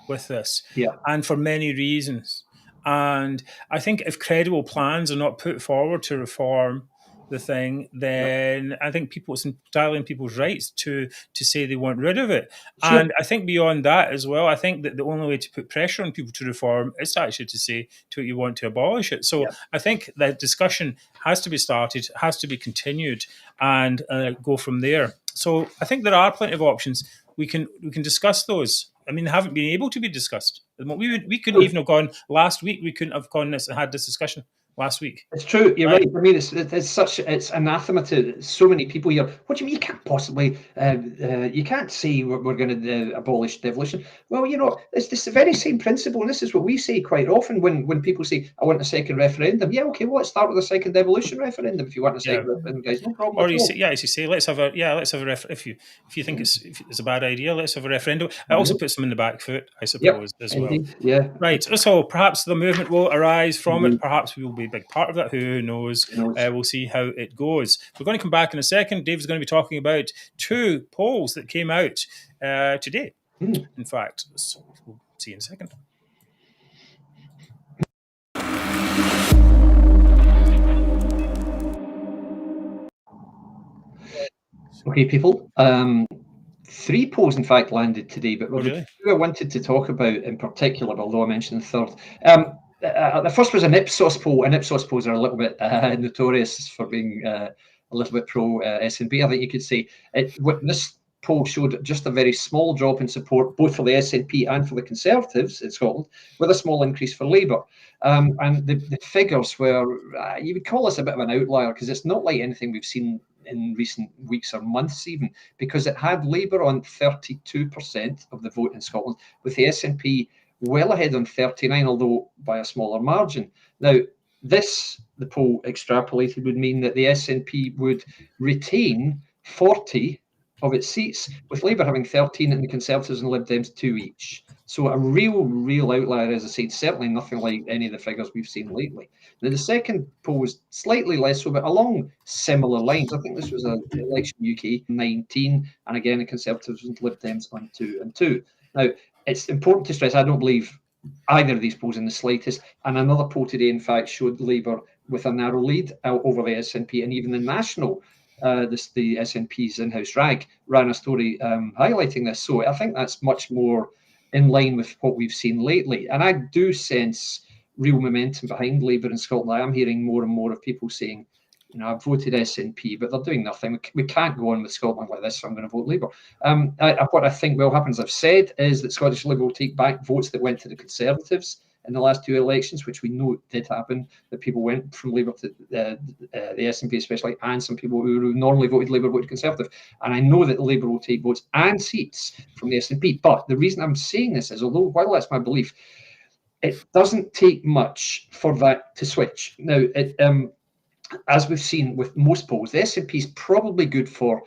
with this, and for many reasons. And I think if credible plans are not put forward to reform the thing, then I think it's entirely in people's rights to say they want rid of it. Sure. And I think beyond that as well, I think that the only way to put pressure on people to reform is to actually to say you want to abolish it. So I think that discussion has to be started, has to be continued, and go from there. So I think there are plenty of options. We can discuss those. I mean, they haven't been able to be discussed. We couldn't even have gone last week. We couldn't have gone and had this discussion last week. It's true. You're right. I mean, it's anathema to so many people here. What do you mean? You can't possibly. You can't say we're going to abolish devolution. Well, it's the very same principle, and this is what we say quite often when people say, "I want a second referendum." Yeah, okay. Well, let's start with a second devolution referendum if you want a second referendum, guys. No problem. Or you say, let's have a if you think it's a bad idea, let's have a referendum. It also puts them in the back foot, I suppose, as indeed. well. Yeah. Right. So perhaps the movement will arise from it. Perhaps we will be a big part of that. Who knows? We'll see how it goes. We're going to come back in a second. Dave's going to be talking about 2 polls that came out today. In fact, so we'll see you in a second. Okay, people. 3 polls, in fact, landed today, but the 2 I wanted to talk about in particular, although I mentioned the third. the first was an Ipsos poll, and Ipsos polls are a little bit notorious for being a little bit pro SNP. I think you could say this poll showed just a very small drop in support, both for the SNP and for the Conservatives in Scotland, with a small increase for Labour. And the figures were, you would call this a bit of an outlier, because it's not like anything we've seen in recent weeks or months even, because it had Labour on 32% of the vote in Scotland, with the SNP well ahead on 39, although by a smaller margin. Now, the poll extrapolated, would mean that the SNP would retain 40 of its seats, with Labour having 13 and the Conservatives and Lib Dems 2 each. So a real outlier, as I said, certainly nothing like any of the figures we've seen lately. Now, the second poll was slightly less so, but along similar lines. I think this was an election UK 19, and again, the Conservatives and Lib Dems on 2 and 2. Now, it's important to stress, I don't believe either of these polls in the slightest. And another poll today, in fact, showed Labour with a narrow lead over the SNP, and even the national, the SNP's in-house rag ran a story highlighting this. So I think that's much more in line with what we've seen lately. And I do sense real momentum behind Labour in Scotland. I am hearing more and more of people saying, I've voted SNP, but they're doing nothing. We can't go on with Scotland like this, so I'm going to vote Labour. What I think will happen, as I've said, is that Scottish Labour will take back votes that went to the Conservatives in the last 2 elections, which we know did happen, that people went from Labour to the SNP especially, and some people who normally voted Labour voted Conservative. And I know that Labour will take votes and seats from the SNP. But the reason I'm saying this is, although while that's my belief, it doesn't take much for that to switch. Now, as we've seen with most polls, the SNP is probably good for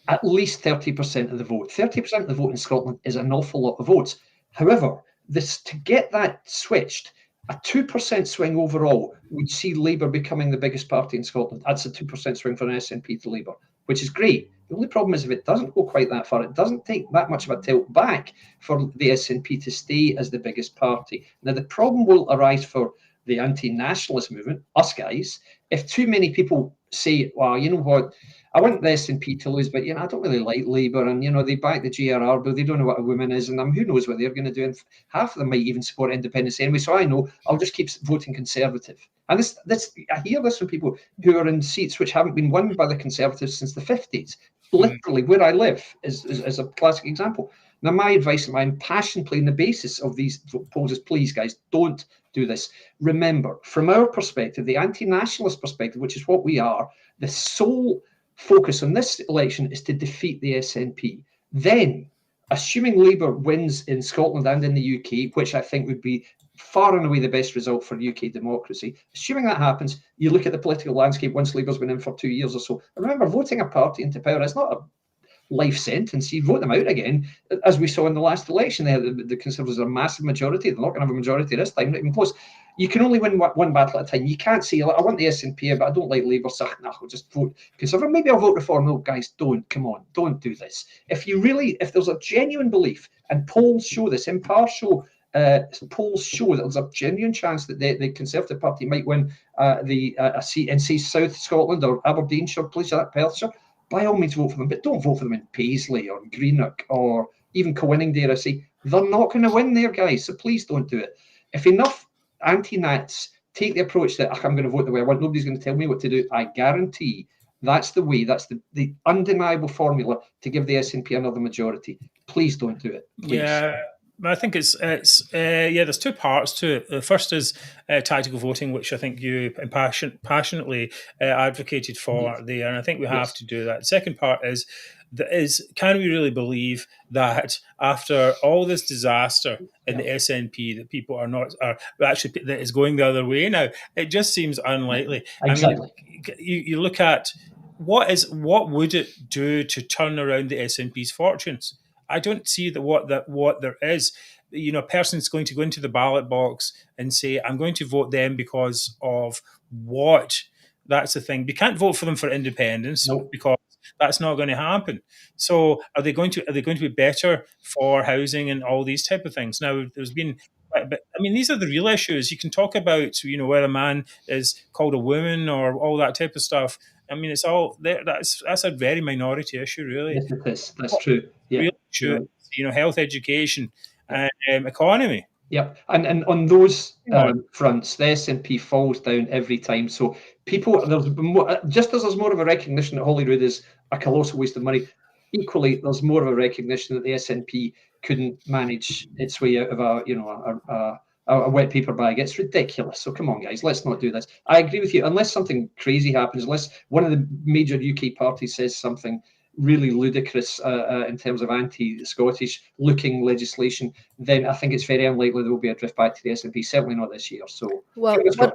at least 30% of the vote. 30% of the vote in Scotland is an awful lot of votes. However, to get that switched, a 2% swing overall would see Labour becoming the biggest party in Scotland. That's a 2% swing from an SNP to Labour, which is great. The only problem is, if it doesn't go quite that far, it doesn't take that much of a tilt back for the SNP to stay as the biggest party. Now, the problem will arise for the anti-nationalist movement, us guys, if too many people say, well, you know what, I want the SNP to lose, but I don't really like Labour, and they back the GRR, but they don't know what a woman is, and who knows what they're going to do, and half of them might even support independence anyway, so I know I'll just keep voting Conservative. And I hear this from people who are in seats which haven't been won by the Conservatives since the 50s. Literally, where I live is a classic example. Now, my advice and my impassioned play on the basis of these polls is, please, guys, don't do this. Remember, from our perspective, the anti-nationalist perspective, which is what we are, the sole focus on this election is to defeat the SNP. Then, assuming Labour wins in Scotland and in the UK, which I think would be far and away the best result for UK democracy, assuming that happens, you look at the political landscape once Labour's been in for 2 years or so. And remember, voting a party into power is not a life sentence. You vote them out again, as we saw in the last election. The Conservatives are a massive majority. They're not going to have a majority this time, not even close. You can only win one battle at a time. You can't say, I want the SNP, but I don't like Labour, so I'll just vote Conservative. Maybe I'll vote Reform. No, guys, come on, don't do this. If there's a genuine belief, and polls show this, impartial polls show that there's a genuine chance that the Conservative Party might win a seat in, say, South Scotland or Aberdeenshire, places like that, Perthshire, by all means vote for them, but don't vote for them in Paisley or Greenock or even Coinning, dare I say. They're not going to win there, guys, so please don't do it. If enough anti-nats take the approach that I'm going to vote the way I want, nobody's going to tell me what to do, I guarantee that's the way, that's the undeniable formula to give the SNP another majority. Please don't do it. Please. Yeah. I think there's two parts to it. The first is tactical voting, which I think you passionately advocated for there, and I think we have to do that. The second part is can we really believe that after all this disaster in the SNP that people are actually, that is going the other way now? It just seems unlikely. Exactly. I mean, you look at what would it do to turn around the SNP's fortunes? I don't see what there is. A person's going to go into the ballot box and say, I'm going to vote them because of what? That's the thing. You can't vote for them for independence because that's not going to happen. So are they going to be better for housing and all these type of things? Now, there's been, but I mean, these are the real issues. You can talk about, whether a man is called a woman or all that type of stuff. I mean, it's all there. That's a very minority issue, really. Yes, it is. That's true. Yeah. Real issue, health, education, and economy. Yep, and on those fronts, the SNP falls down every time. So people, just as there's more of a recognition that Holyrood is a colossal waste of money, equally there's more of a recognition that the SNP couldn't manage its way out of a wet paper bag. It's ridiculous. So come on, guys, let's not do this. I agree with you. Unless something crazy happens, unless one of the major UK parties says something really ludicrous in terms of anti-Scottish looking legislation, then I think it's very unlikely there will be a drift back to the SNP, certainly not this year. So, well, what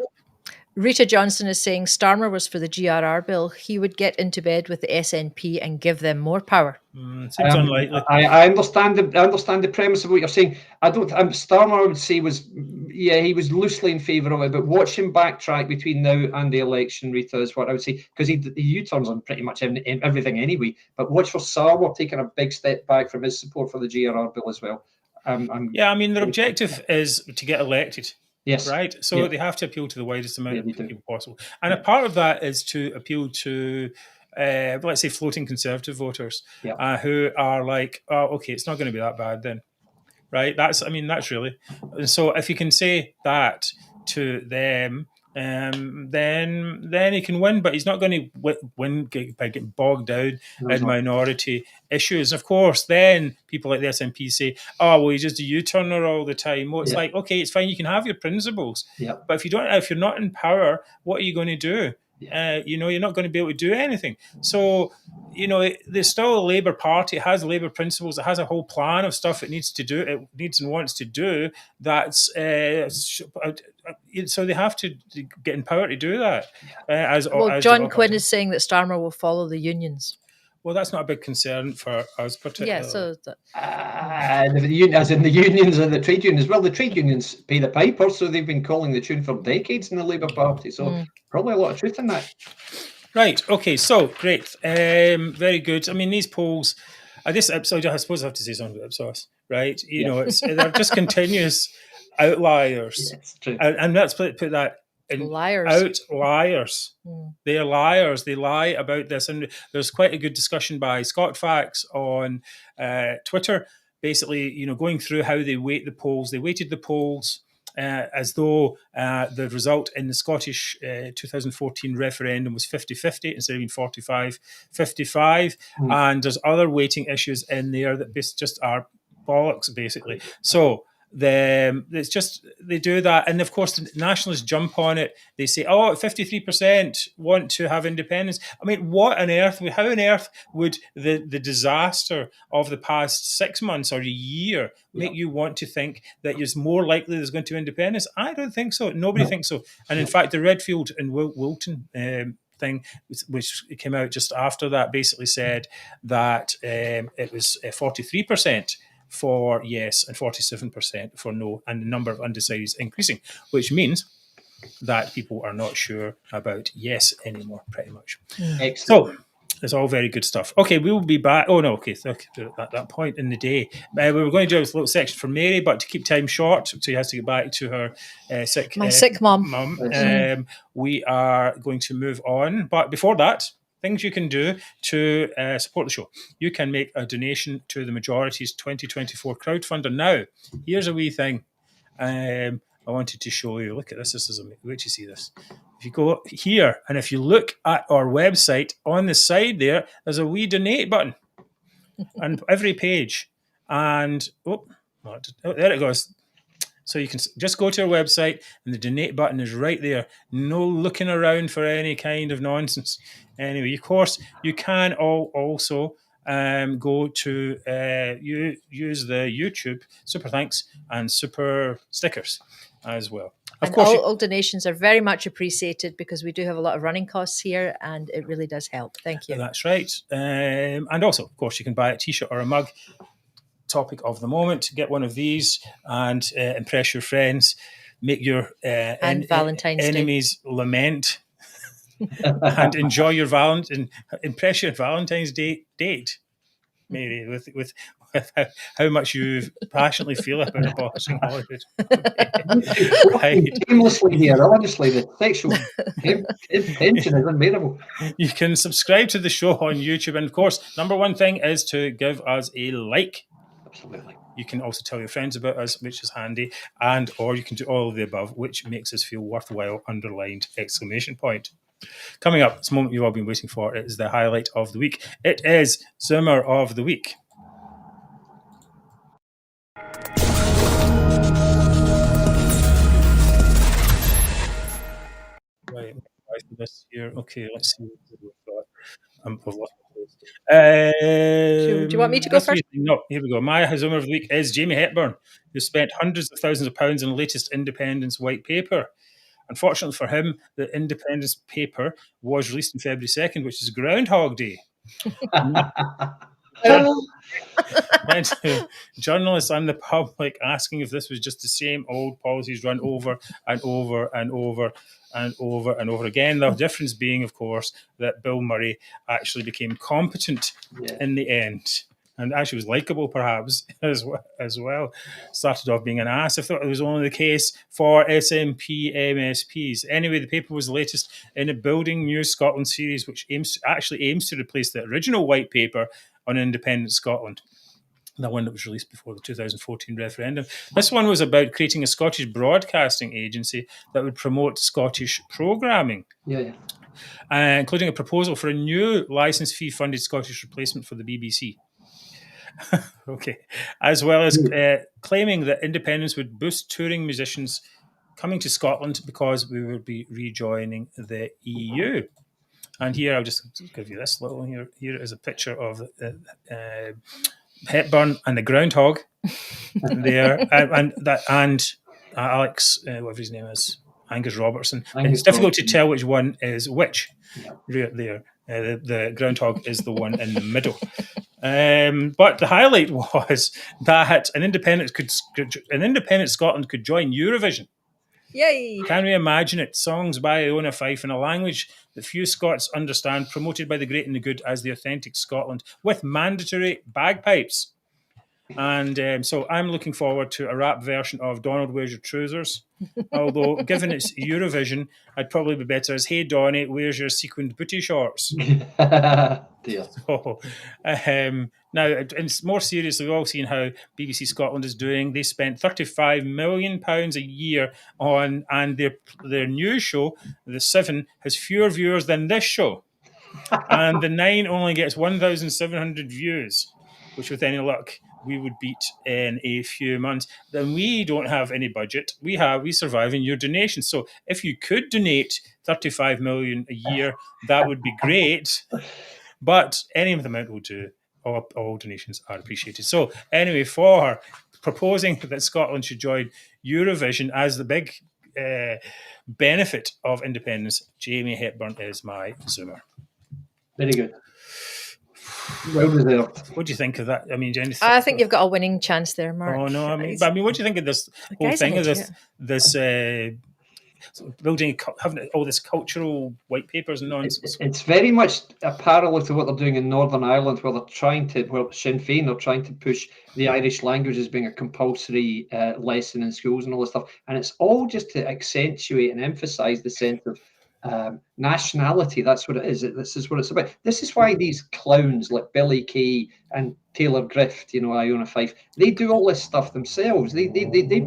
Rita Johnson is saying, Starmer was for the GRR bill. He would get into bed with the SNP and give them more power. Seems unlikely. I understand the premise of what you're saying. I don't. Starmer, I would say, he was loosely in favour of it, but watch him backtrack between now and the election, Rita, is what I would say, because he U-turns on pretty much everything anyway. But watch for Starmer taking a big step back from his support for the GRR bill as well. Their objective is to get elected. Yes. Right. So they have to appeal to the widest amount of people possible. And a part of that is to appeal to, let's say, floating Conservative voters who are like, oh, okay, it's not going to be that bad then. Right. That's really. And so if you can say that to them, then he can win, but he's not going to win by getting bogged down in minority issues. Of course, then people like the SNP say, "Oh, well, he's just a U-turner all the time." Well, it's like, okay, it's fine. You can have your principles, but if you're not in power, what are you going to do? You're not going to be able to do anything. So, there's still a Labour Party. It has Labour principles. It has a whole plan of stuff it needs to do. It needs and wants to do. That's so they have to get in power to do that. John Quinn is saying that Starmer will follow the unions. Well, that's not a big concern for us, particularly. Yeah, so as in the unions and the trade unions. Well, the trade unions pay the piper, so they've been calling the tune for decades in the Labour Party. So probably a lot of truth in that. Right. Okay. So great. Very good. I mean, these polls. I suppose I have to say something about IPSOS, right? They're just continuous outliers. Yes, true. And let's put that. Liars. Outliers. They're liars. They lie about this. And there's quite a good discussion by Scott Facts on Twitter, basically, going through how they weight the polls. They weighted the polls as though the result in the Scottish 2014 referendum was 50-50 instead of being 45-55. And there's other weighting issues in there that just are bollocks, basically. So it's just they do that, and of course the nationalists jump on it. They say, "Oh, 53% want to have independence." I mean, how on earth would the disaster of the past 6 months or a year make you want to think that it's more likely there's going to be independence? I don't think so. Nobody thinks so. And in fact, the Redfield and Wilton thing, which came out just after that, basically said that it was 43% for yes and 47% for no, and the number of undecideds increasing, which means that people are not sure about yes anymore, pretty much. Excellent. So it's all very good stuff. Okay, we will be back. Oh no, okay, at that point in the day, we were going to do a little section for Mary, but to keep time short, so she has to get back to her sick mum. We are going to move on, but before that, things you can do to support the show. You can make a donation to the Majority's 2024 crowdfunder. Now, here's a wee thing I wanted to show you. Look at this. This is amazing. Wait till you see this. If you go here, and if you look at our website, on the side there's a wee donate button on every page. And, there it goes. So you can just go to our website and the donate button is right there. No looking around for any kind of nonsense. Anyway, of course, you can also go to use the YouTube Super Thanks and Super Stickers as well. Of course, all donations are very much appreciated because we do have a lot of running costs here and it really does help. Thank you. That's right. And also, of course, you can buy a T-shirt or a mug. Topic of the moment, get one of these and impress your friends, make your enemies lament and enjoy your impress your Valentine's Day date, Mary, with how much you passionately feel about abolishing Holyrood. Right. Shamelessly here, honestly, the sexual tension is unbearable. You can subscribe to the show on YouTube, and of course, number one thing is to give us a like. Absolutely. You can also tell your friends about us, which is handy, and or you can do all of the above, which makes us feel worthwhile, underlined exclamation point. Coming up, this moment you've all been waiting for, it is the highlight of the week. It is Zoomer of the Week. Right, this here. Okay, let's see what we've got. I've lost my place. Do you want me to go first? No, here we go. My Zoomer of the Week is Jamie Hepburn, who spent hundreds of thousands of pounds on the latest Independence white paper. Unfortunately for him, the Independence paper was released on February 2nd, which is Groundhog Day. Went to journalists and the public asking if this was just the same old policies run over and over and over and over and over again. The difference being, of course, that Bill Murray actually became competent in the end. And actually was likeable, perhaps, as well. Started off being an ass. I thought it was only the case for SNP MSPs. Anyway, the paper was the latest in a Building New Scotland series, which aims to replace the original white paper on independent Scotland. The one that was released before the 2014 referendum. This one was about creating a Scottish broadcasting agency that would promote Scottish programming. Including a proposal for a new licence fee-funded Scottish replacement for the BBC. Okay. As well as claiming that independence would boost touring musicians coming to Scotland because we would be rejoining the EU. And here, I'll just give you this little here. Here is a picture of Hepburn and the groundhog there, and Alex, whatever his name is, Angus Robertson. It's difficult to tell which one is which. There, the groundhog is the one in the middle. But the highlight was that an independent Scotland could join Eurovision. Yay! Can we imagine it? Songs by Iona Fife in a language that few Scots understand, promoted by the great and the good as the authentic Scotland, with mandatory bagpipes. And so I'm looking forward to a rap version of Donald, Where's Your Trousers? Although, given it's Eurovision, I'd probably be better as Hey Donny, Where's Your Sequined Booty Shorts? Dear. So, now, and more seriously, we've all seen how BBC Scotland is doing. They spent £35 million a year on, and their new show, The 7, has fewer viewers than this show. And The 9 only gets 1,700 views, which with any luck, we would beat in a few months. Then we don't have any budget. We survive in your donations. So if you could donate 35 million a year, that would be great. But any amount will do. All donations are appreciated. So anyway, for proposing that Scotland should join Eurovision as the big benefit of independence, Jamie Hepburn is my Zoomer. Very good. Well deserved. What do you think of that? I mean, Jenny, I think you've got a winning chance there, Mark. Oh no, I mean, what do you think of this whole thing? Of this building, having all this cultural white papers and nonsense? It's very much a parallel to what they're doing in Northern Ireland, where they're trying to, Sinn Féin are trying to push the Irish language as being a compulsory lesson in schools and all this stuff. And it's all just to accentuate and emphasise the sense of nationality. That's what it is. This is what it's about. This is why these clowns like Billy Kay and Taylor Grift, Iona Fife, they do all this stuff themselves. They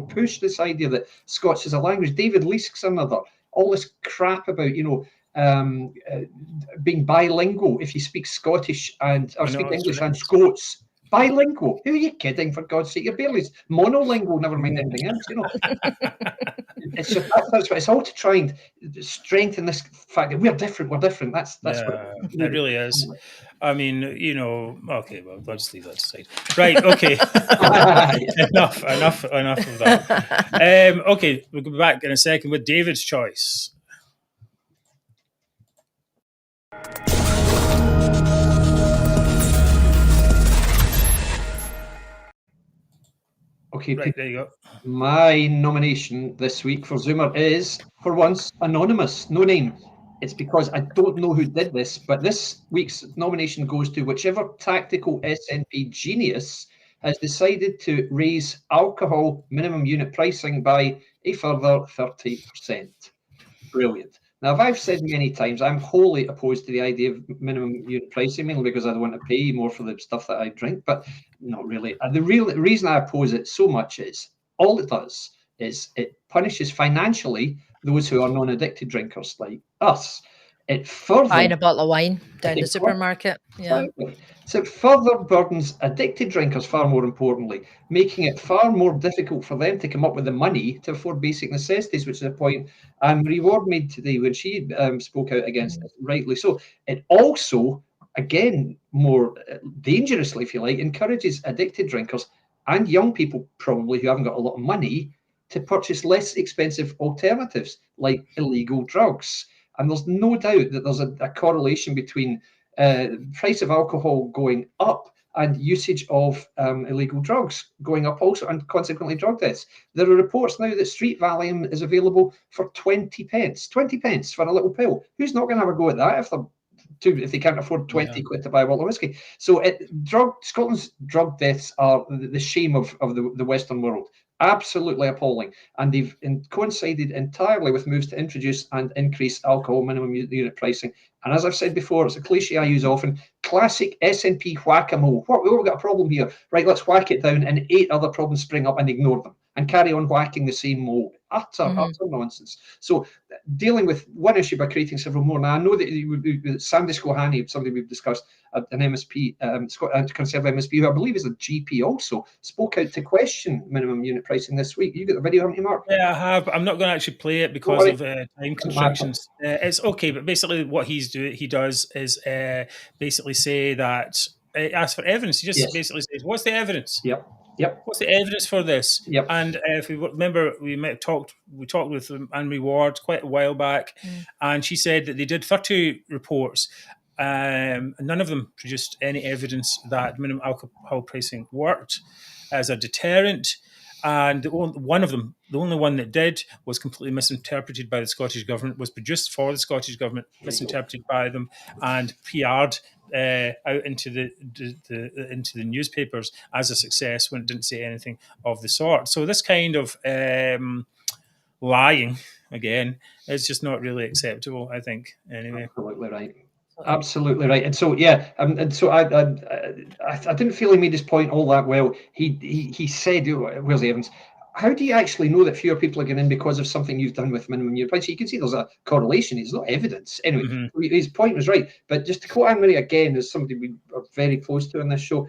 push this idea that Scots is a language. David Leask's another. All this crap about being bilingual. If you speak Scottish or speak English and Scots. Bilingual? Who are you kidding? For God's sake, you're barely monolingual. Never mind anything else. It's just that's what it's all to try and strengthen this fact that we're different. We're different. That's what it really is. I mean, okay, well, let's leave that aside. Right, okay. Enough of that. Okay, we'll go back in a second with David's choice. Okay, right, there you go. My nomination this week for Zoomer is, for once, anonymous, no name. It's because I don't know who did this, but this week's nomination goes to whichever tactical SNP genius has decided to raise alcohol minimum unit pricing by a further 30%. Brilliant. Now, as I've said many times, I'm wholly opposed to the idea of minimum unit pricing, mainly because I don't want to pay more for the stuff that I drink, but not really. The real reason I oppose it so much is all it does is it punishes financially those who are non-addicted drinkers like us. It further Buying a bottle of wine down the Exactly. supermarket. Yeah. Exactly. So it further burdens addicted drinkers, far more importantly, making it far more difficult for them to come up with the money to afford basic necessities, which is a point Marie Ward made today when she spoke out against it, rightly so. It also, again, more dangerously, if you like, encourages addicted drinkers and young people probably who haven't got a lot of money to purchase less expensive alternatives like illegal drugs. And there's no doubt that there's a correlation between price of alcohol going up and usage of illegal drugs going up also, and consequently drug deaths. There are reports now that street Valium is available for 20 pence. 20 pence for a little pill. Who's not going to have a go at that if they can't afford 20 quid to buy a bottle of whiskey? So Scotland's drug deaths are the shame of the Western world. Absolutely appalling, and they've coincided entirely with moves to introduce and increase alcohol minimum unit pricing. And as I've said before, it's a cliche I use often, classic SNP whack-a-mole. We've got a problem here, right, let's whack it down, and 8 other problems spring up and ignore them and carry on whacking the same mole. Utter nonsense. So dealing with one issue by creating several more. Now, I know that Sandy Skohani, somebody we've discussed, an MSP, Conservative MSP, who I believe is a GP also, spoke out to question minimum unit pricing this week. You got the video, haven't you, Mark? Yeah, I have. I'm not going to actually play it because of time constrictions. It's okay, but basically what he does is basically say that ask for evidence. He just basically says, "What's the evidence? Yep. What's the evidence for this?" Yep. And if we remember, we talked with Anne-Marie Ward quite a while back, and she said that they did 30 reports. None of them produced any evidence that minimum alcohol pricing worked as a deterrent. And the only one that did, was completely misinterpreted by the Scottish Government, was produced for the Scottish Government, misinterpreted by them, and PR'd out into the newspapers as a success when it didn't say anything of the sort. So this kind of lying, again, is just not really acceptable, I think, anyway. Absolutely right. Absolutely right. And so I didn't feel he made his point all that well. He said, where's the evidence? How do you actually know that fewer people are getting in because of something you've done with minimum unit price? You can see there's a correlation. There's no evidence. Anyway, his point was right. But just to quote Anne-Marie again, as somebody we are very close to on this show,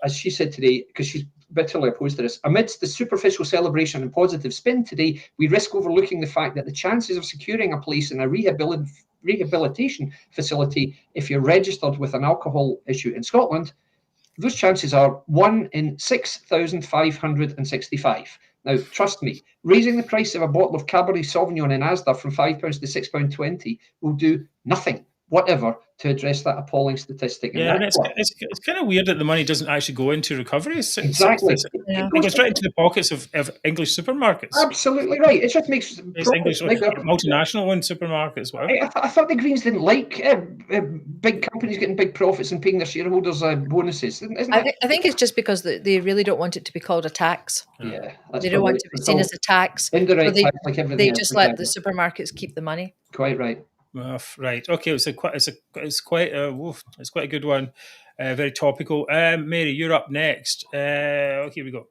as she said today, because she's bitterly opposed to this, amidst the superficial celebration and positive spin today, we risk overlooking the fact that the chances of securing a place in a rehabilitation facility, if you're registered with an alcohol issue in Scotland, those chances are 1 in 6,565. Now, trust me, raising the price of a bottle of Cabernet Sauvignon in Asda from £5 to £6.20 will do nothing whatever to address that appalling statistic. Yeah, and it's kind of weird that the money doesn't actually go into recovery. Exactly. It goes right into the pockets of English supermarkets. Absolutely right. It just makes English multinational-owned supermarkets. I thought the Greens didn't like big companies getting big profits and paying their shareholders bonuses. I think it's just because they really don't want it to be called a tax. Yeah, they don't want it to be seen as a tax. Indirect so tax, like everything they else, just let the supermarkets keep the money. Quite right. Right. Okay. It's quite a good one. Very topical. Mary, you're up next. Here we go.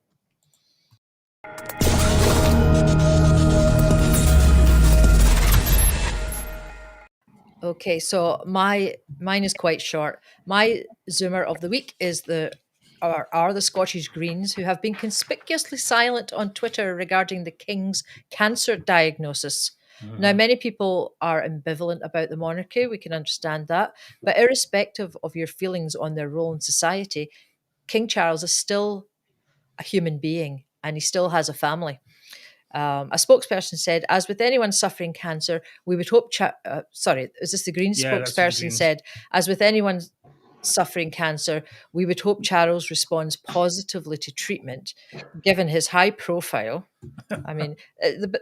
Okay, so mine is quite short. My Zoomer of the week is are the Scottish Greens, who have been conspicuously silent on Twitter regarding the King's cancer diagnosis. Now, many people are ambivalent about the monarchy. We can understand that. But irrespective of your feelings on their role in society, King Charles is still a human being and he still has a family. A spokesperson said, as with anyone suffering cancer, we would hope... is this the Greens spokesperson said, as with anyone suffering cancer, we would hope Charles responds positively to treatment, given his high profile. I mean,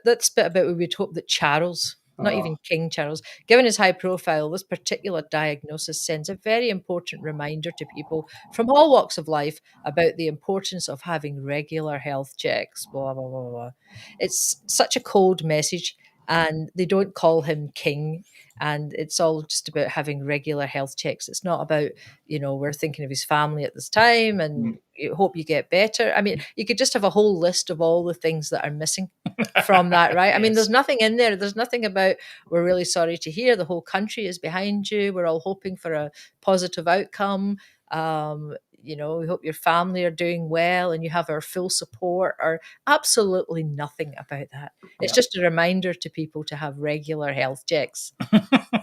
that's bit about we would hope that Charles, not even King Charles, given his high profile, this particular diagnosis sends a very important reminder to people from all walks of life about the importance of having regular health checks, blah, blah, blah, blah. It's such a cold message. and they don't call him king. And it's all just about having regular health checks. It's not about, we're thinking of his family at this time and hope you get better. I mean, you could just have a whole list of all the things that are missing from that, right? I mean, there's nothing in there. There's nothing about, we're really sorry to hear, the whole country is behind you, we're all hoping for a positive outcome. We hope your family are doing well and you have our full support, or absolutely nothing about that. It's just a reminder to people to have regular health checks.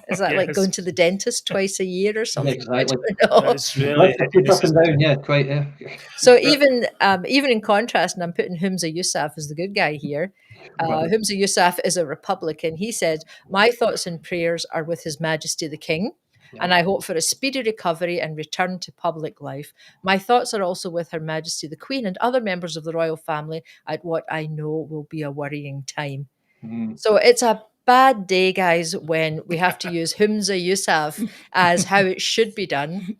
Is that like going to the dentist twice a year or something? Exactly. That's really up and down, yeah, quite, yeah. So even in contrast, and I'm putting Humza Yousaf as the good guy here. Humza Yousaf is a Republican. He said, "My thoughts and prayers are with His Majesty the King, and I hope for a speedy recovery and return to public life. My thoughts are also with Her Majesty the Queen and other members of the royal family at what I know will be a worrying time." So it's a bad day, guys, when we have to use Humza Yousaf as how it should be done,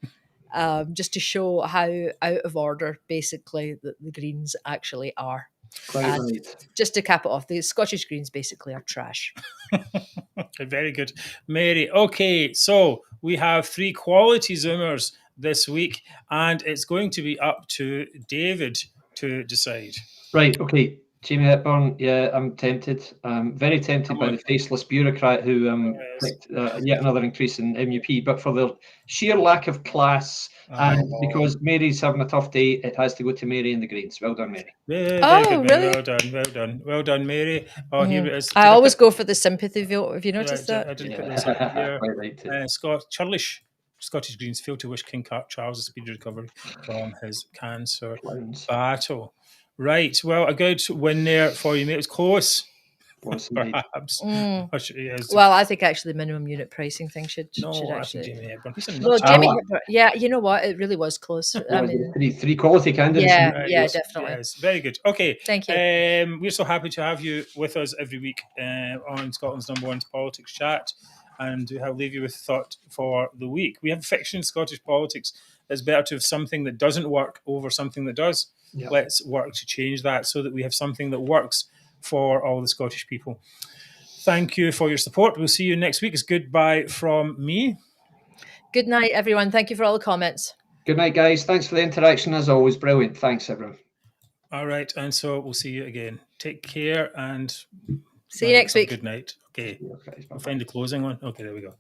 just to show how out of order, basically, the Greens actually are. Quite right. Just to cap it off, the Scottish Greens basically are trash. Very good, Mary. Okay, so we have 3 quality Zoomers this week, and it's going to be up to David to decide. Right, okay. Jamie Hepburn, yeah, I'm tempted. I'm very tempted by the faceless bureaucrat who picked yet another increase in MUP, but for the sheer lack of class and because Mary's having a tough day, it has to go to Mary and the Greens. Well done, Mary. Very good, Mary. Really? Well done, Mary. Oh, here it is. I always go for the sympathy vote. Have you noticed that? I didn't put this up here. Quite right. Scottish Greens fail to wish King Charles a speedy recovery from his cancer battle. Right, well, a good win there for you, mate. It was close. Perhaps. Well, I think actually the minimum unit pricing thing should actually. Jamie Hepburn. Jamie Hepburn. Yeah, you know what? It really was close. I mean, three quality candidates. Yeah, definitely. Yes, very good. Okay, thank you. We're so happy to have you with us every week on Scotland's #1 politics chat, and I'll leave you with thought for the week. We have fiction in Scottish politics. It's better to have something that doesn't work over something that does. Yep. Let's work to change that so that we have something that works for all the Scottish people. Thank you for your support. We'll see you next week. It's goodbye from me. Good night, everyone. Thank you for all the comments. Good night, guys. Thanks for the interaction as always. Brilliant. Thanks, everyone. All right. And so we'll see you again. Take care and see you next week. Good night. Okay. I'll find the closing one. Okay, there we go.